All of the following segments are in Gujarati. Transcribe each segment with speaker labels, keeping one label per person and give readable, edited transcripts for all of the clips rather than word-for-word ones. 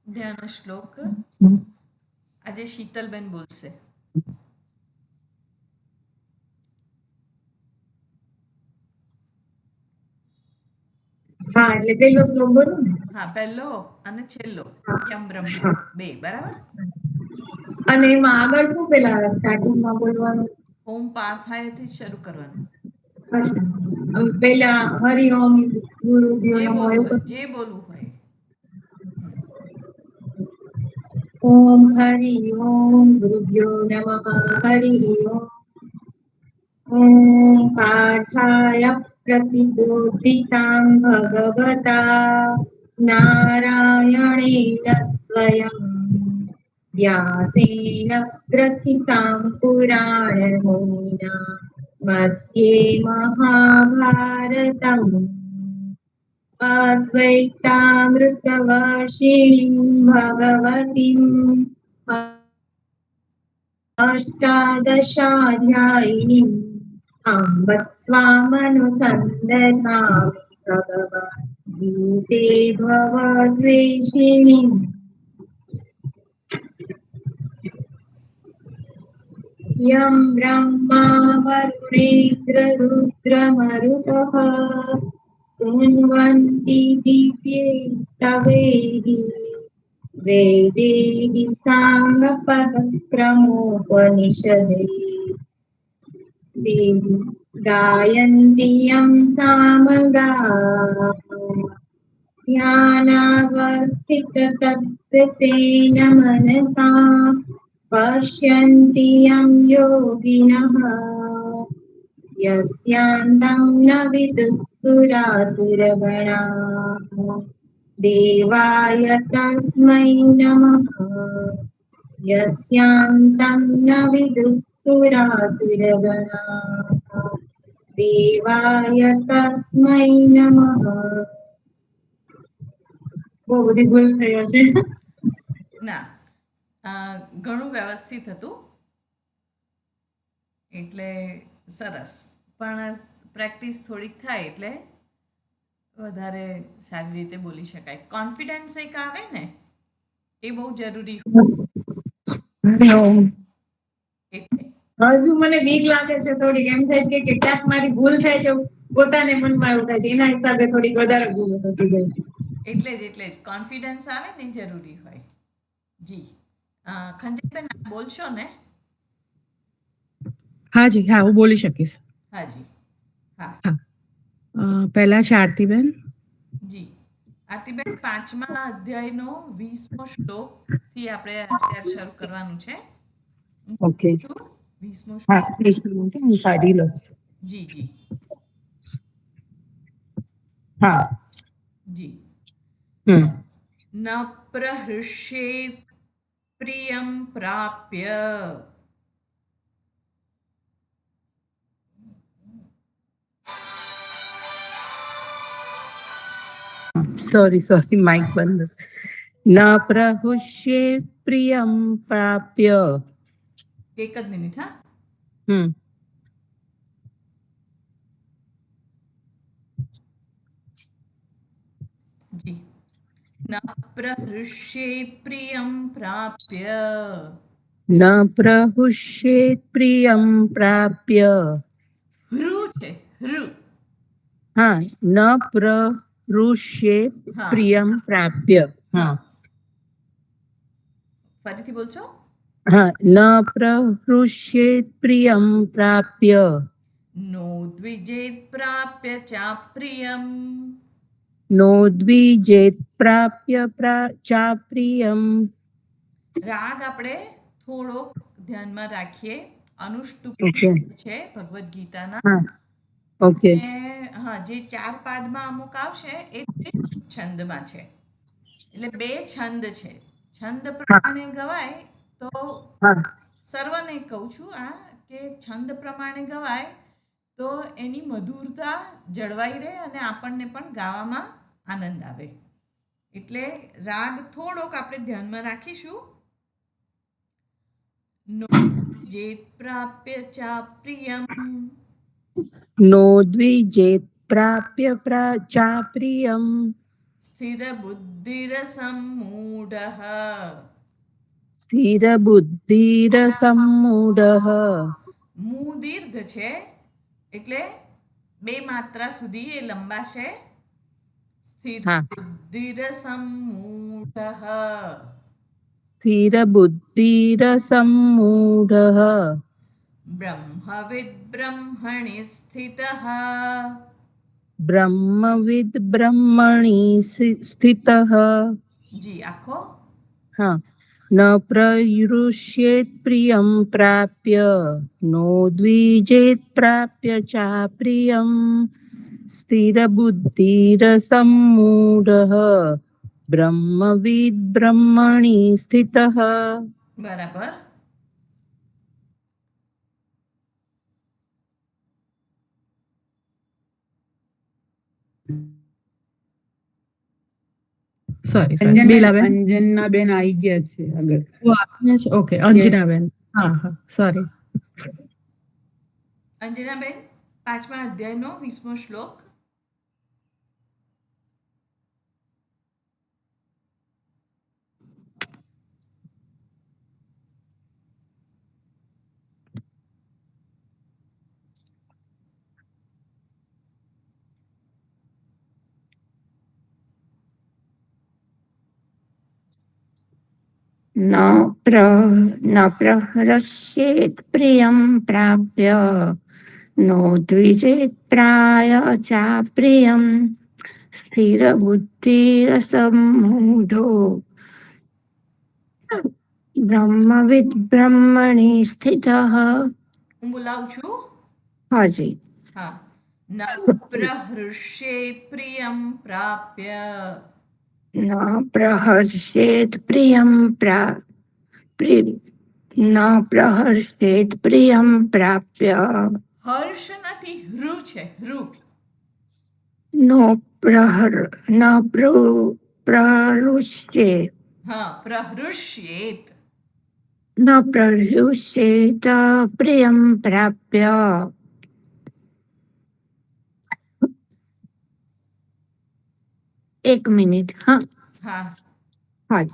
Speaker 1: ધ્યાન શ્લોક આજે શીતલબેન બોલશે.
Speaker 2: હા, એટલે પહેલો શ્લોક બોલો ને.
Speaker 1: હા, પહેલો અને છેલ્લો યમ બ્રહ્મ બે બરાબર.
Speaker 2: અને એમાં આગળ શું પેલા સ્ટાર્ટિંગમાં બોલવાનું?
Speaker 1: ઓમ પાર થાય થી શરૂ કરવાનું.
Speaker 2: પેલા હરિ ઓમ ગુરુભ્યો
Speaker 1: જે
Speaker 2: નમઃ
Speaker 1: બોલવું હોય,
Speaker 2: એવું.
Speaker 1: જે બોલવું હોય.
Speaker 2: ઓમ હરિ ઓમ ગુરુભ્યો નમઃ હરિ ઓમ. ઓમ પાઠાય પ્રતિબોધિતાં ભગવતા નારાયણેન સ્વયં વ્યાસેન ગ્રથિતાં પુરાણમુનિના मध्ये महाभारतम् अद्वैतामृतवर्षिणीं भगवतीम् अष्टादशाध्यायिनीम् अम्ब त्वामनुसन्दधामि भगवद्गीते भवद्वेषिणीम् यं ब्रह्मा वरुणेन्द्ररुद्रमरुतः स्तुन्वन्ति दिव्यैस्तवैः वेदैः साङ्गपदक्रमोपनिषदैः देवी गायन्ति यं सामगाः ध्यानावस्थिततत्तेन मनसा पश्यन्ति यं योगिनः यस्यान्तं न विदुःसुरासुरगणाः देवाय तस्मै नमः यस्यान्तं न विदुःसुरासुरगणाः देवाय तस्मै नमः. બહુ બધી ભૂલ થઈ હશે.
Speaker 1: ના, ઘણું વ્યવસ્થિત હતું, એટલે સરસ. પણ પ્રેક્ટિસ થોડીક થાય એટલે વધારે સારી રીતે બોલી શકાય. કોન્ફિડન્સ એક આવે ને, એ બહુ જરૂરી એટલે.
Speaker 2: હજુ મને બીક લાગે છે થોડીક, એમ થાય છે કે ક્યાંક મારી ભૂલ થાય છે, પોતાને મનમાં એવું થાય છે, એના હિસાબે થોડીક વધારે ભૂલ થતી જાય.
Speaker 1: એટલે જ કોન્ફિડન્સ આવે ને જરૂરી હોય. જી ખંજેતબેન બોલશો ને?
Speaker 3: હા જી, હા, હું બોલી શકીશ.
Speaker 1: હાજી, હા.
Speaker 3: પહેલા છે આરતીબેન.
Speaker 1: જી, આરતીબેન 5મા અધ્યાયનો 20મો શ્લોકથી આપણે અત્યારે શરૂ કરવાનું છે.
Speaker 3: ઓકે.
Speaker 1: 20મો
Speaker 3: હા,
Speaker 1: શ્લોક.
Speaker 3: એક મિનિટ હું કાઢી લઉં.
Speaker 1: જી જી
Speaker 3: હા.
Speaker 1: જી.
Speaker 3: હમ.
Speaker 1: ન પ્રહૃષ્યેત પ્રિયમ પ્રાપ્ય.
Speaker 3: સોરી, માઇક બંધ. ન પ્રહુષ્યે પ્રિયમ પ્રાપ્ય.
Speaker 1: એક જ મિનિટ, હા.
Speaker 3: હમ.
Speaker 1: જી. ન પ્રહૃષ્યેત પ્રિયમ પ્રાપ્ય.
Speaker 3: ન પ્રહુષ્યે પ્રિયમ પ્રાપ્ય.
Speaker 1: હૃ છે, હૃ.
Speaker 3: હા, ન પ્રહૃષ્યે
Speaker 1: હા
Speaker 3: પ્રિયમ પ્રાપ્ય.
Speaker 1: હા,
Speaker 3: હા.
Speaker 1: ફરીથી બોલશો?
Speaker 3: હા, ન પ્રહૃષ્યે પ્રિયમ પ્રાપ્ય.
Speaker 1: નો દ્વિજેત પ્રાપ્ય ચાપ્રિયમ.
Speaker 3: નો દ્વિજેત પ્રાપ્ય ચાપ્રિયમ.
Speaker 1: રાગ આપણે થોડો ધ્યાનમાં રાખીએ. અનુષ્ટુપ
Speaker 3: ઓકે.
Speaker 1: છે ભગવદ્ ગીતાના.
Speaker 3: હા. ઓકે.
Speaker 1: હા, જે 4 પાદમાં અમુક આવશે એ છંદમાં છે. એટલે 2 છંદ છે. છંદ
Speaker 3: હા.
Speaker 1: પ્રમાણે ગવાય તો
Speaker 3: હા.
Speaker 1: સર્વને કહું છું આ કે છંદ પ્રમાણે ગવાય તો એની મધુરતા જળવાઈ રહે અને આપણને પણ ગાવામાં આનંદ આવે. એટલે રાગ થોડોક આપણે ધ્યાનમાં રાખીશું. નો જેત પ્રાપ્ય ચાપ્રિયમ.
Speaker 3: નો દ્વિજેત પ્રાપ્ય ચાપ્રિયમ.
Speaker 1: સ્થિરબુદ્ધિરસમ્મૂઢः.
Speaker 3: સ્થિરબુદ્ધિરસમ્મૂઢः.
Speaker 1: મૂ દીર્ઘ છે એટલે બે માત્રા સુધી એ લંબાશે.
Speaker 3: હા.
Speaker 1: સ્થિરબુદ્ધિરસમ્મૂઢः.
Speaker 3: સ્થિરબુદ્ધિરસમ્મૂઢः.
Speaker 1: બ્રહ્મવિદ બ્રહ્મણિ સ્થિતઃ.
Speaker 3: બ્રહ્મવિદ બ્રહ્મણિ સ્થિતઃ.
Speaker 1: જી આખો.
Speaker 3: હા. ન પ્રયુષ્યેત પ્રિયમ પ્રાપ્ય નો દ્વિજેત પ્રાપ્ય ચાપ્રિયમ સ્થિરબુદ્ધિરસમ્મૂઢઃ બ્રહ્મવિદ બ્રહ્મણિ સ્થિતઃ.
Speaker 1: બરાબર.
Speaker 4: સોરી બીલાબેન અંજનાબેન આવી ગયા છે આગળ. ઓકે અંજનાબેન. હા હા સોરી.
Speaker 1: અંજનાબેન, 5મા અધ્યાયનો 20મો શ્લોક.
Speaker 5: न प्रहृष्येत् प्रियं प्राप्य नो द्विजेत् प्राय चाप्रियं स्थिरबुद्धिरसम्मूढो ब्रह्मविद् ब्रह्मणि स्थितः.
Speaker 1: હું બોલાવું છું.
Speaker 5: हाजी.
Speaker 1: હા. ન પ્રહૃષ્યેત પ્રિયમ પ્રાપ્ય.
Speaker 5: न प्रहर्षेत् प्रियं न प्रहर्षेत् प्रियं प्राप्य
Speaker 1: હર્ષ નથી, હૃ છે, હૃ.
Speaker 5: नो न प्रहृष्ये
Speaker 1: હા, પ્રહૃષ્યેત.
Speaker 5: न प्रहृष्येत प्रियं प्राप्य. एक मिनिट. हाँ
Speaker 1: હા.
Speaker 5: હા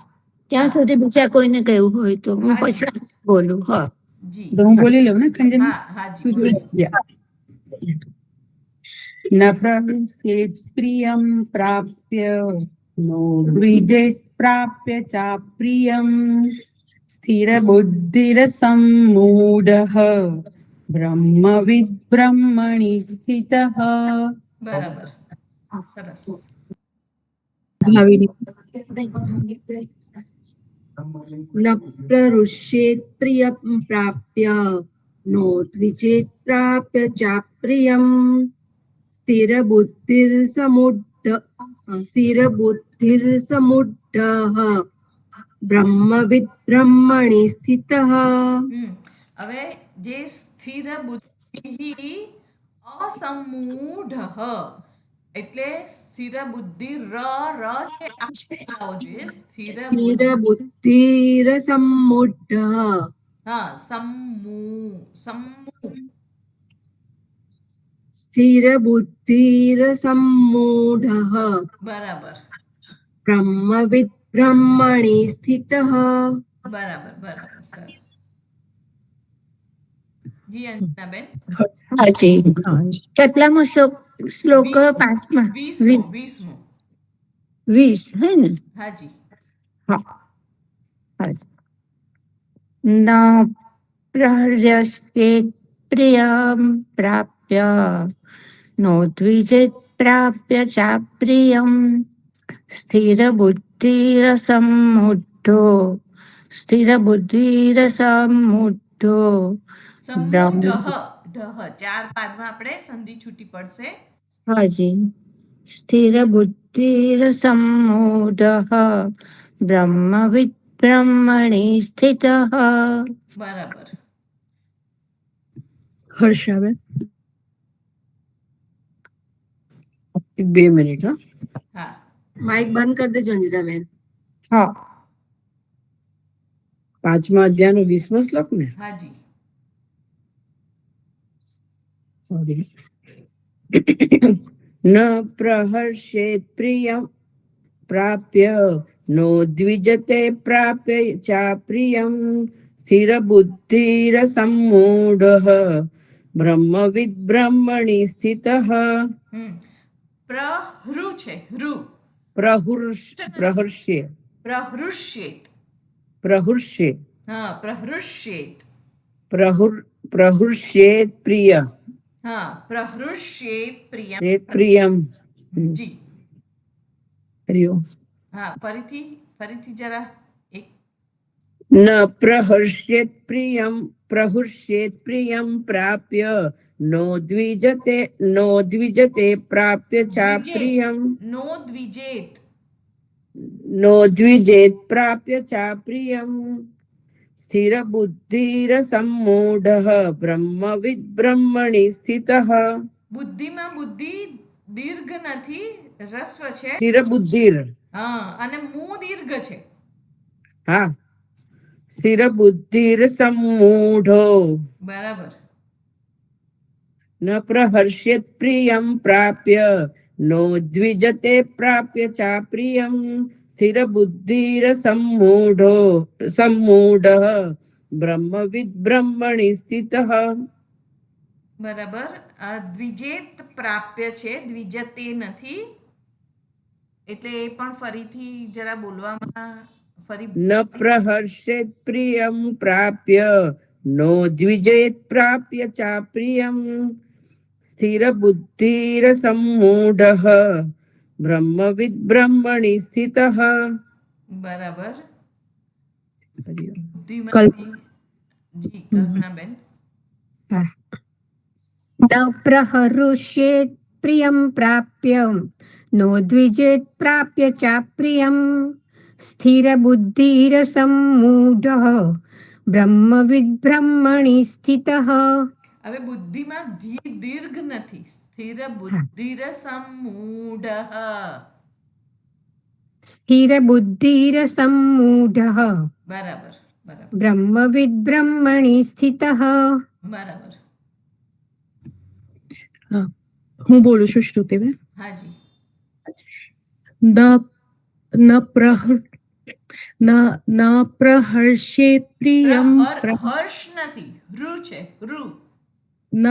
Speaker 5: ત્યાં સુધી બીજા કોઈને કહેવું હોય તો હું
Speaker 1: હાજી.
Speaker 5: પછી બોલું. હા
Speaker 1: જી.
Speaker 4: તો હું બોલી લઉં ને કંજન.
Speaker 1: હા હાજી બોલો.
Speaker 4: ન પ્રહૃષ્યેત પ્રિયમ પ્રાપ્ય નો દ્વિજેત પ્રાપ્ય ચાપ્રિયમ સ્થિરબુદ્ધિરસમ્મૂઢઃ બ્રહ્મવિદ બ્રહ્મણિ સ્થિતઃ.
Speaker 1: બરાબર. સરસ.
Speaker 6: न प्ररुष्येत् प्रियं प्राप्य नो द्विजेत् प्राप्य चाप्रियं स्थिरबुद्धिर्समुड्ढः ब्रह्मविद् ब्रह्मणि स्थितः.
Speaker 1: હવે જે સ્થિર બુદ્ધિ અસમૂઢ એટલે સ્થિર બુદ્ધિ ર છે આવો જોઈએ. સ્થિર
Speaker 6: स्थिरबुद्धिरसम्मुढः.
Speaker 1: હા સમૂ સમૂ
Speaker 6: स्थिरबुद्धिरसम्मूढः
Speaker 1: બરાબર.
Speaker 6: ब्रह्मविद् ब्रह्मणि स्थितः.
Speaker 1: બરાબર બરાબર સરસ. જી અંજનાબેન.
Speaker 5: હાજી. કેટલામો શ્લોક? 5માં.
Speaker 1: 20મો.
Speaker 5: 20 હે ને?
Speaker 1: હાજી.
Speaker 5: હા હાજી. ન प्रहृष्येत् प्रियं प्राप्य नो द्विजेत् प्राप्य चाप्रियं स्थिरबुद्धिरसम्मुढो
Speaker 1: સમૂહ ઢહ 4 પાદમાં આપણે સંધિ છૂટી પડશે.
Speaker 5: हाजी. स्थिरबुद्धिरसम्मूढः ब्रह्मविद् ब्रह्मणि स्थितः.
Speaker 1: બરાબર.
Speaker 4: હર્ષાબેન 2 મિનિટ.
Speaker 1: હા.
Speaker 6: माइक बंद कर दे अंजनाबेन.
Speaker 5: हाँ
Speaker 4: 5મા અધ્યાયનો 20મો શ્લોક ને.
Speaker 1: હાજી.
Speaker 4: સોરી. ન પ્રહર્ષેત પ્રિયમ
Speaker 3: પ્રાપ્ય નો દ્વિજતે પ્રાપ્ય ચાપ્રિયમ સ્થિરબુદ્ધિરસમ્મૂઢઃ બ્રહ્મવિદ બ્રહ્મણિ સ્થિતઃ.
Speaker 1: પ્રહૃ છે હૃ
Speaker 3: પ્રહર્ષ્ય
Speaker 1: પ્રહૃષ્યેત.
Speaker 3: પ્રહર્ષ્ય
Speaker 1: હા પ્રહૃષ્યેત.
Speaker 3: પ્રહૃષ્યેત પ્રિય
Speaker 1: હા પ્રહૃષ્યેત પ્રિયમ.
Speaker 3: તે પ્રિયમ.
Speaker 1: જી
Speaker 4: હરિઓમ.
Speaker 1: હા ફરીથી જરા એક.
Speaker 3: ન પ્રહર્ષ્યેત પ્રિયમ પ્રાપ્ય નો દ્વિજતે પ્રાપ્ય ચાપ્રિયમ
Speaker 1: નો દ્વિજેત.
Speaker 3: નો દ્વિજેત પ્રાપ્ય ચાપ્રિયમ સ્થિરબુદ્ધિરસમ્મૂઢઃ બ્રહ્મવિદ બ્રહ્મણિ સ્થિતઃ.
Speaker 1: બુદ્ધિમાં બુદ્ધિ દીર્ઘ નથી, રસ્વ છે.
Speaker 3: સ્થિરબુદ્ધિર.
Speaker 1: હા અને મું દીર્ઘ છે.
Speaker 3: હા સ્થિરબુદ્ધિરસમ્મૂઢો
Speaker 1: બરાબર.
Speaker 3: ન પ્રહર્ષ્યેત પ્રિયમ પ્રાપ્ય નો દ્વિજતે પ્રાપ્ય ચાપ્રિયમ સ્થિરબુદ્ધિરસમ્મૂઢઃ બ્રહ્મવિદ બ્રહ્મણિ સ્થિતઃ.
Speaker 1: બરાબર. આ દ્વિજેત પ્રાપ્ય છે, દ્વિજતે નથી. એટલે એ પણ ફરીથી જરા બોલવામાં ફરી.
Speaker 3: ન પ્રહર્ષેત પ્રિયમ પ્રાપ્ય નો દ્વિજેત પ્રાપ્ય ચાપ્રિયમ સ્થિરબુદ્ધિરસમ્મૂઢઃ બ્રહ્મવિદ બ્રહ્મણિ સ્થિતઃ.
Speaker 1: બરાબર.
Speaker 4: હરિઓમ.
Speaker 1: બુદ્ધિમાંથી જી કલ્પનાબેન.
Speaker 7: ન પ્રહરુષ્યેત પ્રિયમ પ્રાપ્ય નો દ્વિજેત પ્રાપ્ય ચાપ્રિયમ સ્થિરબુદ્ધિરસમ્મૂઢઃ બ્રહ્મવિદ બ્રહ્મણિ સ્થિતઃ.
Speaker 1: હવે બુદ્ધિમાં દીર્ઘ નથી. સ્થિર બુદ્ધિરસમ્મૂઢઃ.
Speaker 7: સ્થિરબુદ્ધિરસમ્મૂઢઃ
Speaker 1: બરાબર બરાબર
Speaker 7: બ્રહ્મવિદ બ્રહ્મણિ સ્થિતઃ.
Speaker 1: બરાબર.
Speaker 4: હું બોલું છું શ્રુતિબેન.
Speaker 1: હાજી.
Speaker 4: ન ન પ્રહ ન ન પ્રહર્ષેત પ્રિયમ
Speaker 1: હર્ષ નથી, હૃ છે હૃ.
Speaker 4: ન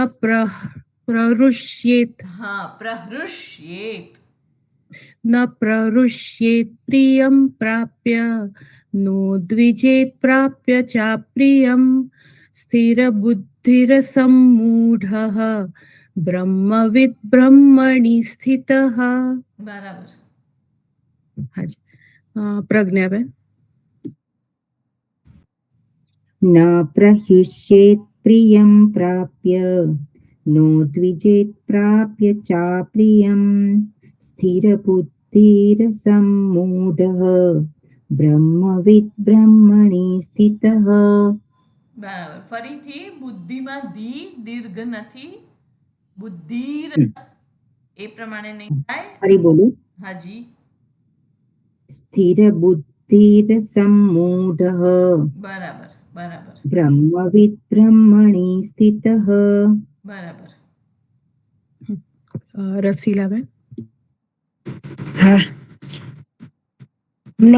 Speaker 4: પ્રહૃષ્યેત
Speaker 1: હા પ્રહૃષ્યેત.
Speaker 4: ન પ્રહૃષ્યેત પ્રિયમ પ્રાપ્ય નો દ્વિજેત પ્રાપ્ય ચાપ્રિયમ સ્થિરબુદ્ધિરસમ્મૂઢઃ બ્રહ્મવિદ બ્રહ્મણિ સ્થિતઃ.
Speaker 1: બરાબર.
Speaker 4: હાજી. પ્રજ્ઞાબેન.
Speaker 8: ન પ્રહ્યુષ્યેત પ્રિયમ પ્રાપ્ય નો દ્વિજેત પ્રાપ્ય ચાપ્રિયમ સ્થિરબુદ્ધિરસમ્મૂઢઃ બ્રહ્મવિદ બ્રહ્મણિ સ્થિતઃ.
Speaker 1: બરાબર. ફરીથી બુદ્ધિમાં દીર્ઘ નથી. બુદ્ધિર એ પ્રમાણે નહીં થાય.
Speaker 8: ફરી બોલું.
Speaker 1: હાજી.
Speaker 8: સ્થિરબુદ્ધિરસમ્મૂઢઃ
Speaker 1: બરાબર બરાબર
Speaker 8: બ્રહ્મવિદ બ્રહ્મણિ સ્થિતઃ.
Speaker 1: બરાબર.
Speaker 4: રસીલાબેન.
Speaker 9: ન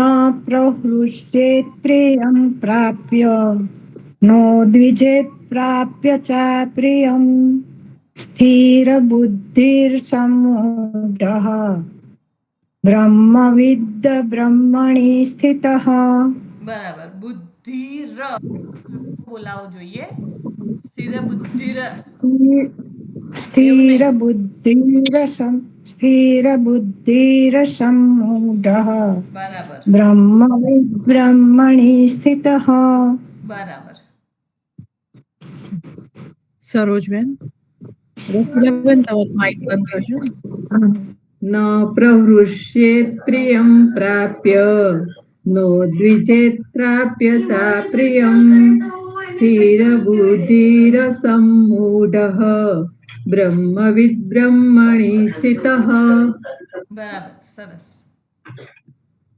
Speaker 9: પ્રહૃષ્યેત પ્રિયમ પ્રાપ્ય નો દ્વિજેત પ્રાપ્ય ચાપ્રિયમ સ્થિરબુદ્ધિરસમ્મૂઢઃ બ્રહ્મવિદ બ્રહ્મણિ સ્થિતઃ.
Speaker 1: બરાબર. બુદ્ધિર બોલાવો જોઈએ. સ્થિર બુદ્ધિર.
Speaker 9: સ્થિરબુદ્ધિરસમ્મૂઢઃ
Speaker 1: બરાબર
Speaker 9: બ્રહ્મવિદ બ્રહ્મણિ સ્થિતઃ.
Speaker 1: બરાબર.
Speaker 4: સરોજબેન. રસીલાબેન તમારું માઇક બંધ કરજો.
Speaker 10: ન પ્રહૃષ્યેત પ્રિયમ પ્રાપ્ય નો દ્વિજેત પ્રાપ્ય ચાપ્રિયમ સ્થિરબુદ્ધિરસમ્મૂઢઃ બ્રહ્મવિદ બ્રહ્મણિ સ્થિતઃ.
Speaker 1: બરાબર. સરસ.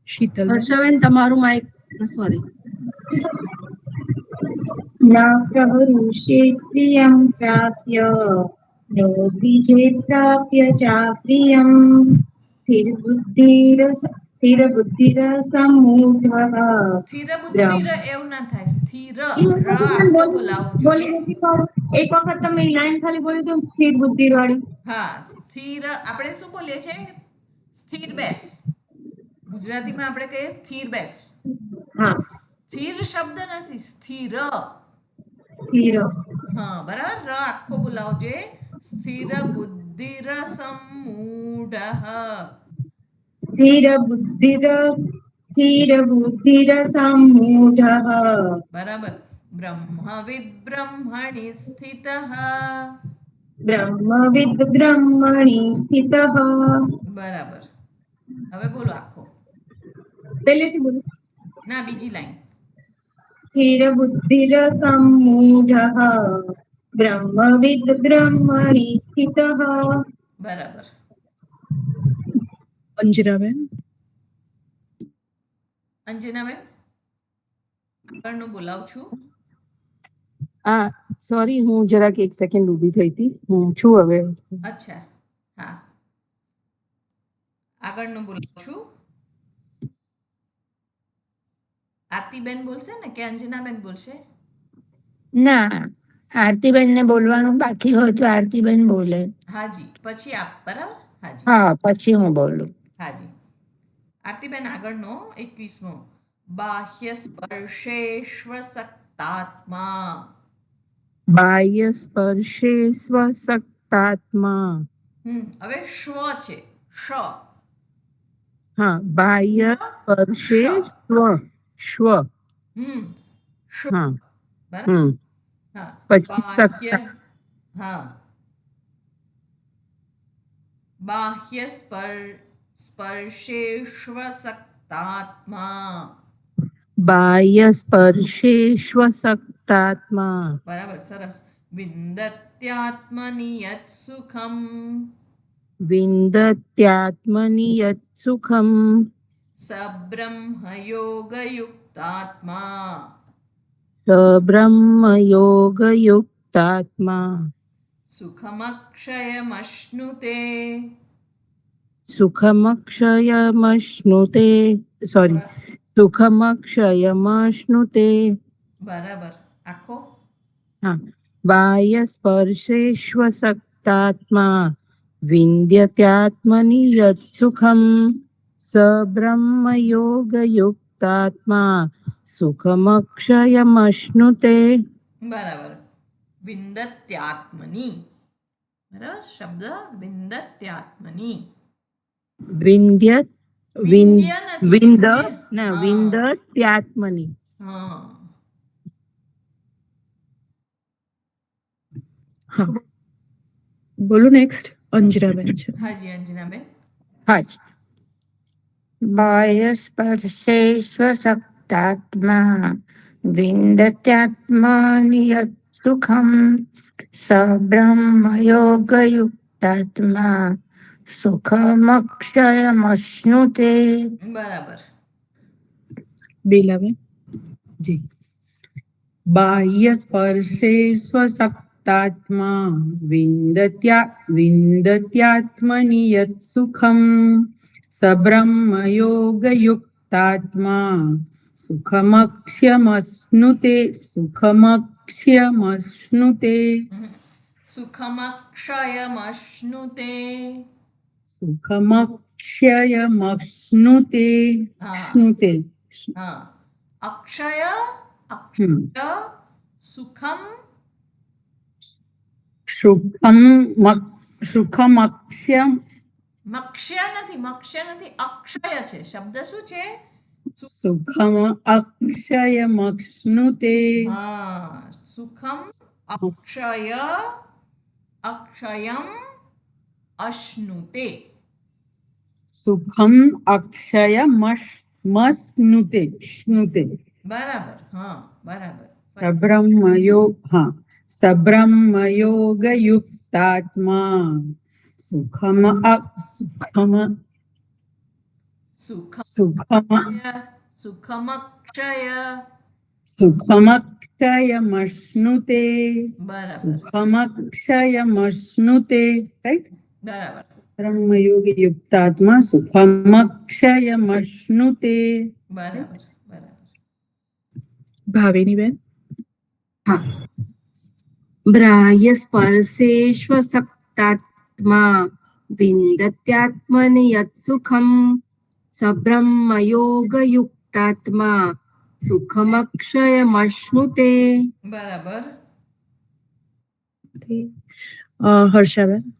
Speaker 4: શીતલ.
Speaker 6: હર્ષાબેન તમારું માઇક સોરી.
Speaker 2: ન પ્રહરુષ્યેત પ્રિયમ પ્રાપ્ય નો દ્વિજેત પ્રાપ્ય ચાપ્રિયમ સ્થિર બુદ્ધિર સમૂઢઃ
Speaker 1: સ્થિર બુદ્ધિ એવું ના થાય, સ્થિર ર આખો બોલાવવો
Speaker 2: બોલી
Speaker 1: જોઈએ.
Speaker 2: નથી પાડું. એક વખત તમે લાઈન ખાલી બોલી દો સ્થિર બુદ્ધિ વાળી.
Speaker 1: હા, સ્થિર આપણે શું બોલીએ છીએ? સ્થિર બેસ. ગુજરાતીમાં આપણે કહીએ સ્થિર બેસ.
Speaker 2: હા,
Speaker 1: સ્થિર શબ્દ નથી, સ્થિર.
Speaker 2: સ્થિર.
Speaker 1: હા, બરાબર. ર આખો બોલાવવો જોઈએ. સ્થિર બુદ્ધિર સમૂઢ.
Speaker 2: સ્થિર બુદ્ધિર સમૂઢ.
Speaker 1: બરાબર. બ્રહ્મવિદ બ્રહ્મણી સ્થિત.
Speaker 2: બ્રહ્મવિદ બ્રહ્મણી સ્થિતઃ.
Speaker 1: બરાબર. હવે બોલો આખો.
Speaker 2: પહેલેથી બોલો.
Speaker 1: ના, બીજી લાઈન.
Speaker 2: સ્થિર બુદ્ધિર સમૂઢઃ બ્રહ્મવિદ બ્રહ્મણી સ્થિતઃ.
Speaker 1: બરાબર.
Speaker 4: અંજનાબેન.
Speaker 1: અંજનાબેન, આગળનું બોલાવું છું.
Speaker 3: સોરી, હું જરાક એક સેકન્ડ ઊભી થઈ હતી. હું છું હવે.
Speaker 1: અચ્છા, હા. આગળનું બોલાવું છું. આરતીબેન બોલશે ને કે અંજનાબેન બોલશે?
Speaker 5: ના, આરતીબેન ને બોલવાનું બાકી હોય તો આરતીબેન બોલે.
Speaker 1: હાજી, પછી આપ. બરાબર. હાજી,
Speaker 5: હા, પછી હું બોલું.
Speaker 1: હાજી. આરતીબેન, આગળનો 21મો. બાહ્ય સ્પર્શેશ્વ સક્તાત્મા.
Speaker 3: બાહ્ય સ્પર્શે સ્વસક્તાત્મા.
Speaker 1: હવે શ્વ છે. શ.
Speaker 3: હા, બાહ્ય સ્પર્શે સ્વ.
Speaker 1: શ.
Speaker 3: હા.
Speaker 1: બરાબર. હા.
Speaker 3: પછી
Speaker 1: બાહ્ય. હા. બાહ્ય સ્પર્શેશ્વ સક્તાત્મા.
Speaker 3: બાહ્ય સ્પર્શે સ્વસક્તાત્મા.
Speaker 1: બરાબર, સરસ. વિંદત્યાત્મનિ યત સુખમ.
Speaker 3: વિંદત્યાત્મનિ યત સુખમ.
Speaker 1: સબ્રહ્મયોગયુક્તાત્મા.
Speaker 3: સબ્રહ્મયોગયુક્તાત્મા.
Speaker 1: સુખમક્ષયમશ્નુતે.
Speaker 3: સુખમક્ષયમશ્નુતે. સોરી, સુખમક્ષયમશ્નુતે.
Speaker 1: બરાબર. આખો.
Speaker 3: હા. બાહ્ય સ્પર્શે સ્વસક્તાત્મા. વિંદ્યત્યાત્મનિ યત સુખમ. સબ્રહ્મયોગયુક્તાત્મા. સુખમક્ષયમશ્નુતે.
Speaker 1: બરાબર. વિંદત્યાત્મની. બરાબર શબ્દ, વિંદત્યાત્મની.
Speaker 3: વિંદ્યત
Speaker 1: વિંદ્ય નથી,
Speaker 3: વિંદ
Speaker 1: વિંદ્ય.
Speaker 3: ના
Speaker 1: હા.
Speaker 3: વિંદત્યાત્મનિ.
Speaker 1: હા.
Speaker 4: હા, બોલો. નેક્સ્ટ અંજનાબેન છે.
Speaker 1: હાજી, અંજનાબેન.
Speaker 5: હા જ. બાહ્ય સ્પર્શે સ્વસક્તાત્મા વિંદત્યાત્મનિ યત સુખમ સબ્રહ્મયોગયુક્તાત્મા સુખમક્ષયમશ્નુતે.
Speaker 1: બરાબર.
Speaker 4: બેલાબેન.
Speaker 11: જી. બાહ્ય સ્પર્શે સ્વસક્તાત્મા વિંદત્યાત્મનિ યત સુખમ સબ્રહ્મયોગયુક્તાત્મા સુખમક્ષ્યમશ્નુતે. સુખમક્ષ્યમશ્નુતે.
Speaker 1: સુખમક્ષયમશ્નુતે.
Speaker 11: સુખમક્ષયમશ્નુતે.
Speaker 1: હા.
Speaker 11: શ્નુતે.
Speaker 1: હા. અક્ષય, અક્ષય, સુખમ.
Speaker 11: સુખમક્ષ્યમ.
Speaker 1: મક્ષ્ય નથી, અક્ષય છે. શબ્દ શું છે?
Speaker 11: સુખમ અક્ષયમશ્નુતે.
Speaker 1: હા. સુખમ અક્ષયમ અશ્નુતે.
Speaker 11: સુખમ અક્ષયમશ્નુતે. શ્નુતે.
Speaker 1: બરાબર. હા, બરાબર.
Speaker 11: સબ્રહ્મયોગયુક્તાત્મા સુખમ
Speaker 1: સુખમક્ષય.
Speaker 11: સુખમક્ષયમશ્નુતે.
Speaker 1: બરાબર.
Speaker 11: સુખમક્ષયમશ્નુતે. રાઈટ.
Speaker 1: બરાબર.
Speaker 11: બ્રહ્મયોગ યુક્તાત્મા સુખમક્ષયમશ્નુતે.
Speaker 1: બરાબર બરાબર.
Speaker 4: ભાવિની બેન.
Speaker 6: હા. બ્રાહ્ય સ્પર્શેષ્વસક્તાત્મા વિંદત્યાત્મનિ યત સુખમ સબ્રહ્મયોગયુક્તાત્મા સુખમક્ષયમશ્નુતે.
Speaker 1: બરાબર.
Speaker 4: હર્ષાબેન.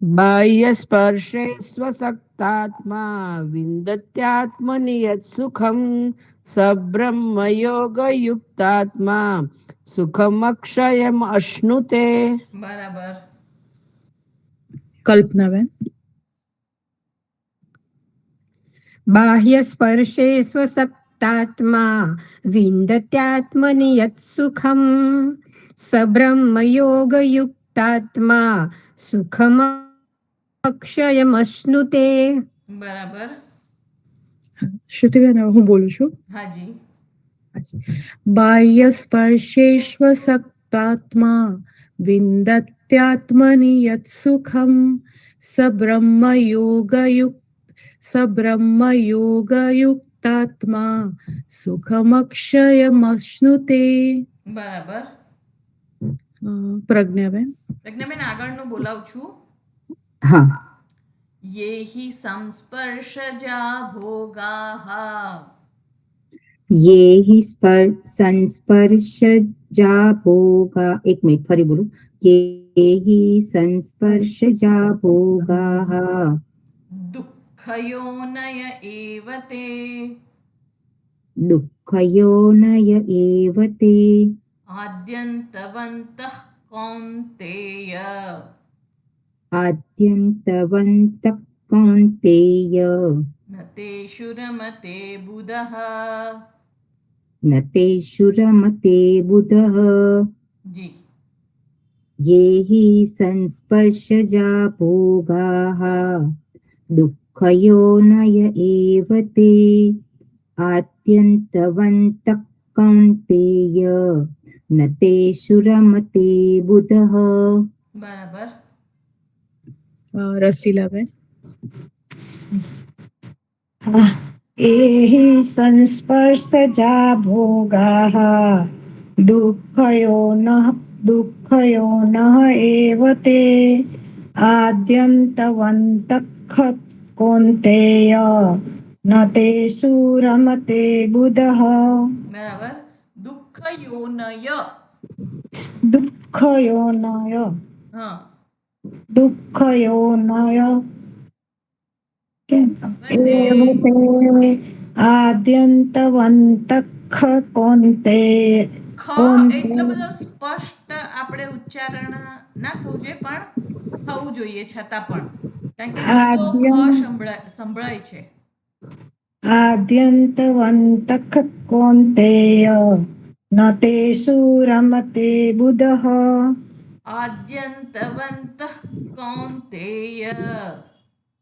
Speaker 3: બાહ્ય સ્પર્શે સ્વસક્તાત્મા વિંદત્યાત્મનિ યત સુખમ સબ્રહ્મયોગ યુક્તાત્મા સુખમક્ષયમ અશ્નુતે.
Speaker 1: બરાબર.
Speaker 4: કલ્પનાબેન.
Speaker 7: બાહ્ય સ્પર્શે સ્વસક્તાત્મા વિંદત્યાત્મનિ યત સુખમ સબ્રહ્મયોગયુક્તાત્મા સુખમક્ષયમશ્નુતે.
Speaker 1: બરાબર.
Speaker 4: શ્રુતિબેન, હવે હું બોલું છું.
Speaker 1: હાજી.
Speaker 4: બાહ્ય સ્પર્શેષ્વસક્તાત્મા વિંદત્યાત્મનિ યત સુખમ સબ્રહ્મયોગયુક્તાત્મા સુખમક્ષયમશ્નુતે.
Speaker 1: બરાબર.
Speaker 4: પ્રજ્ઞાબેન.
Speaker 1: પ્રજ્ઞાબેન, આગળનું બોલાવું છું.
Speaker 8: હા.
Speaker 1: યેહિ સંસ્પર્શજા ભોગાઃ.
Speaker 8: ये हि संस्पर्शजा भोगा, एक मिनट फरी बोलो, ये हि संस्पर्शजा भोगाः
Speaker 1: દુઃખયોનય એવ તે.
Speaker 8: दुःखयोनय एव ते
Speaker 1: આદ્યંતવંતઃ કૌન્તેય.
Speaker 8: आद्यन्तवन्तः कौन्तेय
Speaker 1: ન તેષુ રમતે બુધઃ.
Speaker 8: न तेषु रमते बुधः.
Speaker 1: જી.
Speaker 8: ये हि संस्पर्शजा भोगाः दुःखयोनय एव ते आद्यन्तवन्तः कौन्तेय न तेषु रमते बुधः.
Speaker 1: બરાબર.
Speaker 4: રસીલાબેન.
Speaker 9: એહિ સંસ્પર્શજા ભોગાઃ દુઃખયોનઃ એવ તે આદ્યંતવन्तઃ કૌન્તેય ન તેષુ રમતે બુધઃ.
Speaker 1: બરાબર. દુઃખયોનય.
Speaker 9: દુઃખયોનય
Speaker 1: હા.
Speaker 9: દુઃખયોનય
Speaker 1: વંદે.
Speaker 9: એવ તે આદ્યંતવन्तઃ કૌન્તેય.
Speaker 1: ખ એટલો બધો સ્પષ્ટ આપણે ઉચ્ચારણ ના થવું જોઈએ, પણ થવું જોઈએ છતાં પણ, કારણ કે ગીતો ખ સંભળાય છે.
Speaker 9: આદ્યંતવन्तઃ કૌન્તેય ન તેષુ રમતે બુધઃ.
Speaker 1: આદ્યંતવંતઃ કૌન્તેય.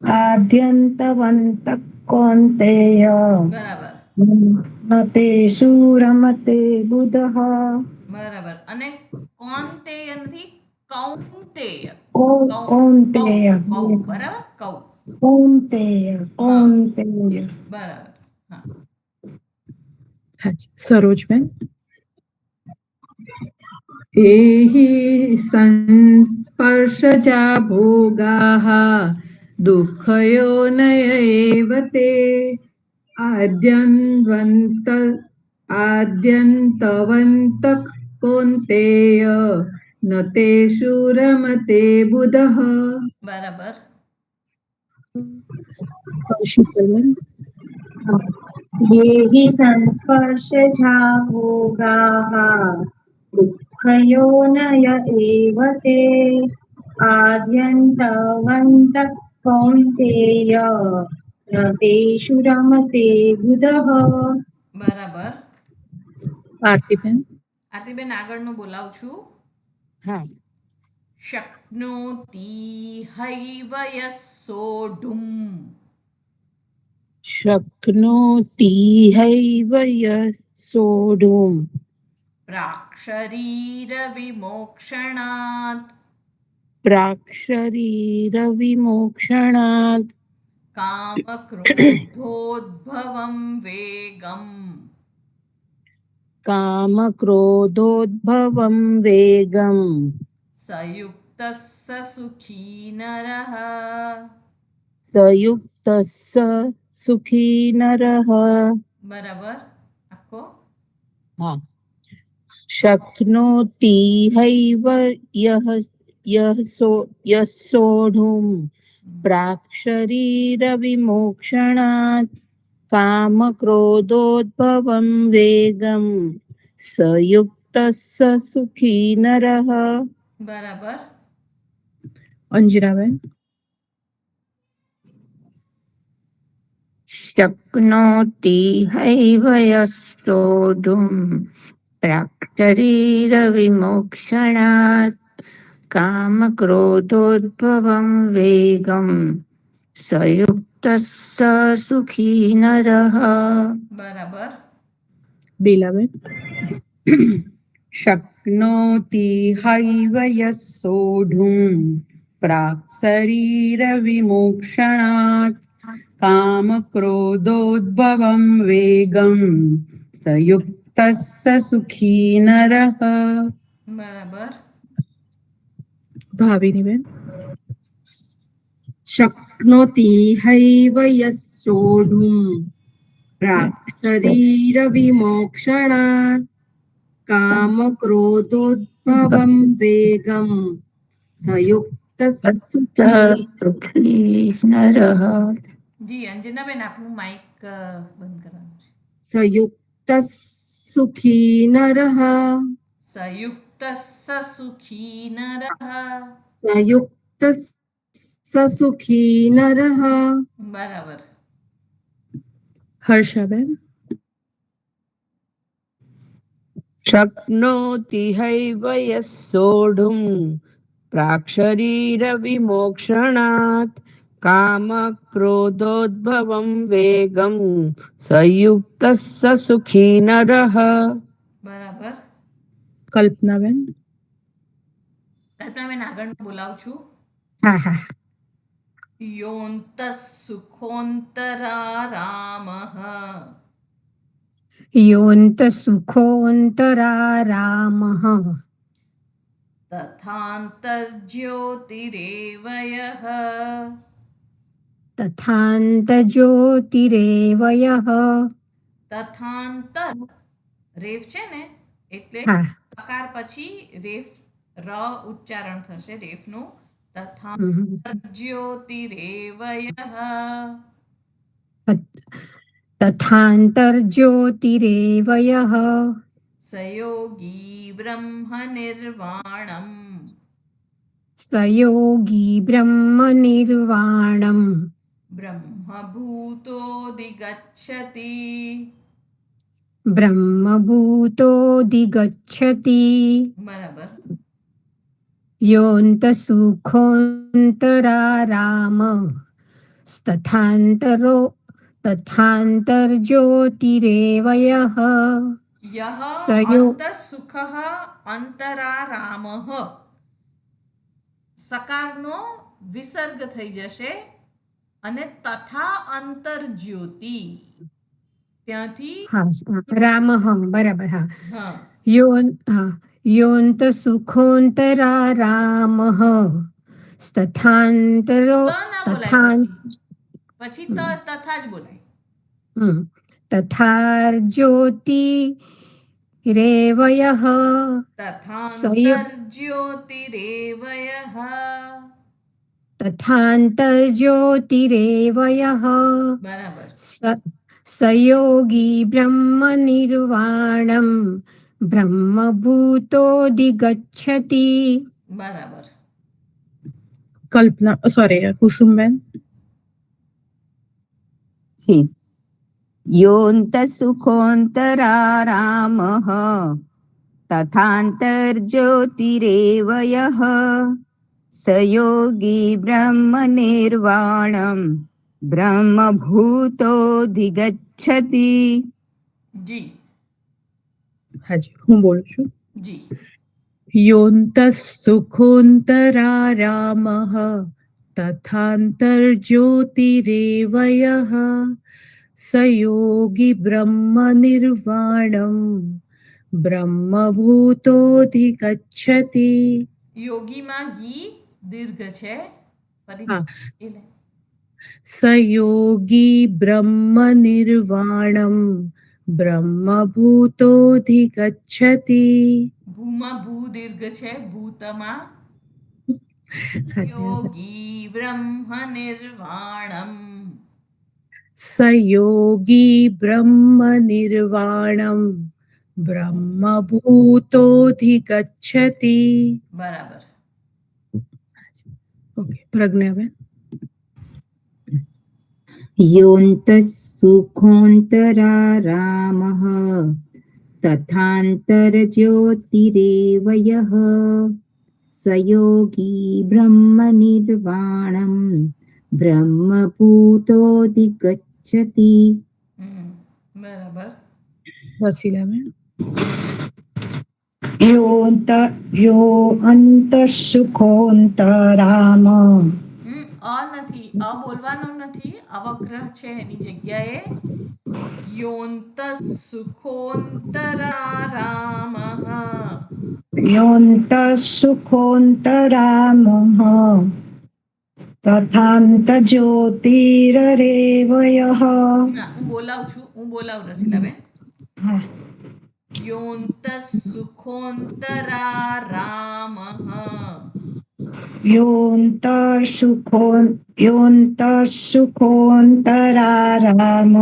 Speaker 9: આદ્યંતવन्तઃ કૌન્તેય
Speaker 1: બરાબર
Speaker 9: ન તેષુ રમતે બુધઃ.
Speaker 1: બરાબર. અને કૌન્તેય નથી, કૌન્તેય.
Speaker 9: કૌન્તેય
Speaker 1: બરાબર. કૌ.
Speaker 9: કૌન્તેય કૌન્તેય.
Speaker 1: બરાબર. હા.
Speaker 4: સરોજબેન.
Speaker 10: એહિ સંસ્પર્શજા ભોગાઃ દુઃખયોનય એવ તે આદ્યંતવन्तઃ કૌન્તેય ન તેષુ રમતે બુધઃ.
Speaker 1: બરાબર.
Speaker 4: શીતલબેન.
Speaker 2: ये हि संस्पर्शजा भोगाः दुःखयोनय एव ते आद्यन्तवन्तः कौन्तेय न तेषु रमते बुधः.
Speaker 1: બરાબર.
Speaker 4: આરતીબેન.
Speaker 1: આરતીબેન, આગળનું બોલાવું છું.
Speaker 3: હા.
Speaker 1: શક્નોતિ હૈવ યઃ સોઢું.
Speaker 3: શક્નોતિ હૈવ યઃ સોઢું
Speaker 1: પ્રાક્શરીર વિમોક્ષણાત.
Speaker 4: प्राक्शरीरविमोक्षणात्
Speaker 1: कामक्रोधोद्भवं वेगम्
Speaker 4: कामक्रोधोद्भवं वेगम्
Speaker 1: सयुक्तः स सुखी नरः
Speaker 4: सयुक्तः स सुखी नरः।
Speaker 1: बराबर आखो
Speaker 4: हाँ। शक्नोति हैव यः सोढुं प्राक्शरीरविमोक्षणात् कामक्रोधोद्भवं वेगं स युक्तः स सुखी नरः।
Speaker 1: बराबर
Speaker 4: अंजिराबेन
Speaker 5: शक्नोति हैव यः सोढुं प्राक्शरीरविमोक्षणात् कामक्रोधोद्भवं वेगं स युक्तः स सुखी नरः।
Speaker 1: बराबर
Speaker 4: बेलाबेन
Speaker 11: शक्नोति हैव यः सोढुं प्राक्शरीरविमोक्षणात् कामक्रोधोद्भवं वेगं स युक्तः स सुखी नरः।
Speaker 1: बराबर
Speaker 4: भाविनीबेन
Speaker 6: शक्नोति हैव यः सोढुं प्राक्शरीरविमोक्षणात् कामक्रोधोद्भवं वेगं स युक्तः
Speaker 5: सुखी नरः।
Speaker 1: जी अंजनाबेन आपનું માઇક બંધ કરવાનું છે
Speaker 6: स युक्तः सुखी नरः
Speaker 1: संयुक्तः स सुखी नरः
Speaker 6: स युक्तः स सुखी नरः।
Speaker 1: बराबर
Speaker 4: हर्षाबेन
Speaker 3: शक्नोति हैव यः सोढुं प्राक्शरीरविमोक्षणात् कामक्रोधोद्भवं वेगं स युक्तः स सुखी नरः।
Speaker 1: बराबर
Speaker 4: कल्पनाबेन
Speaker 1: કલ્પનાબેન આગળ બોલાવું છું
Speaker 7: હા હા
Speaker 1: યોऽन्तः सुखोऽन्तरारामः
Speaker 7: योऽन्तसुखोऽन्तरारामः
Speaker 1: तथान्तर्ज्योतिरेव यः
Speaker 7: तथान्तज्योतिरेव यः
Speaker 1: તથાંતર રેફ છે ને એટલે
Speaker 7: હા
Speaker 1: પ્રકાર પછી રેફ ર ઉચ્ચારણ થશે રેફનું
Speaker 7: હમ.
Speaker 1: તથાંતર્જ્યોતિરેવ યઃ
Speaker 7: तथान्तर्ज्योतिरेव यः
Speaker 1: स योगी ब्रह्मनिर्वाणम्
Speaker 7: स योगी ब्रह्मनिर्वाणम्
Speaker 1: ब्रह्मभूतोऽधिगच्छति
Speaker 7: ब्रह्मभूतोऽधिगच्छति
Speaker 1: बराबर
Speaker 7: योऽन्तसुखोऽन्तराराम तथान्तर्ज्योतिरेव यः
Speaker 1: यः
Speaker 7: स यो
Speaker 1: अंतसुखः अंतरारामः સકારનો વિસર્ગ થઈ જશે અને તથા અંતર્જ્યોતિ ત્યાંથી
Speaker 7: હા રામઃ બરાબર હા
Speaker 1: હા
Speaker 7: योऽन्तसुखोऽन्तरारामः तथान्तरो
Speaker 1: ત ના બોલાય
Speaker 7: तथान्
Speaker 1: પછી ત તથા જ બોલાય
Speaker 7: तथार्ज्योतिरेव यः
Speaker 1: તથાંતર્જ્યોતિરેવ યઃ
Speaker 7: तथान्तर्ज्योतिरेव यः
Speaker 1: બરાબર
Speaker 7: स योगी ब्रह्मनिर्वाणं ब्रह्मभूतोऽधिगच्छति
Speaker 1: બરાબર
Speaker 4: कल्पना सॉरी कुसुमबेन
Speaker 6: योऽन्तसुखोऽन्तरारामः तथान्तर्ज्योतिरेव यः स योगी ब्रह्मनिर्वाणं ब्रह्मभूतोऽधिगच्छति।
Speaker 1: જી
Speaker 4: हाँ जी हूँ बोलूँ छू
Speaker 1: જી
Speaker 11: योऽन्तः सुखोऽन्तरारामः तथान्तर्ज्योतिरेव यः स योगी ब्रह्मनिर्वाणं બ્રહ્મભૂતોધિગચ્છતિ.
Speaker 1: યોગીમાં ગી દીર્ઘ છે ફરી
Speaker 11: હા.
Speaker 1: એને
Speaker 11: સ યોગી બ્રહ્મનિર્વાણમ બ્રહ્મભૂતોધિગચ્છતિ.
Speaker 1: ભૂમાં ભૂ દીર્ઘ છે ભૂતમાં
Speaker 11: સાચી વાત.
Speaker 1: યોગી બ્રહ્મ નિર્વાણમ
Speaker 11: સ યોગી બ્રહ્મનિર્વાણમ બ્રહ્મભૂતોધિગચ્છતિ.
Speaker 1: બરાબર.
Speaker 11: ઓકે, પ્રજ્ઞાબેન.
Speaker 8: योऽन्तः सुखोऽन्तरारामः तथान्तर्ज्योतिरेव यः स योगी ब्रह्मनिर्वाणं ब्रह्मभूतोऽधिगच्छति.
Speaker 1: બરાબર.
Speaker 11: વસીલાબેન.
Speaker 9: यो अंतः सुखोऽन्तराम
Speaker 1: અ નથી, અ બોલવાનો નથી, અવગ્રહ છે એની જગ્યાએ યોન્ત સુખોંતરારામઃ.
Speaker 9: योऽन्तः सुखोऽन्तरामः तथान्तज्योतिरेव यः
Speaker 1: ના, હું બોલાવું રસીલાબેન.
Speaker 9: હા.
Speaker 1: યોન્ત સુખોંતરારામઃ.
Speaker 9: योऽन्तः सुखोऽन्तराराम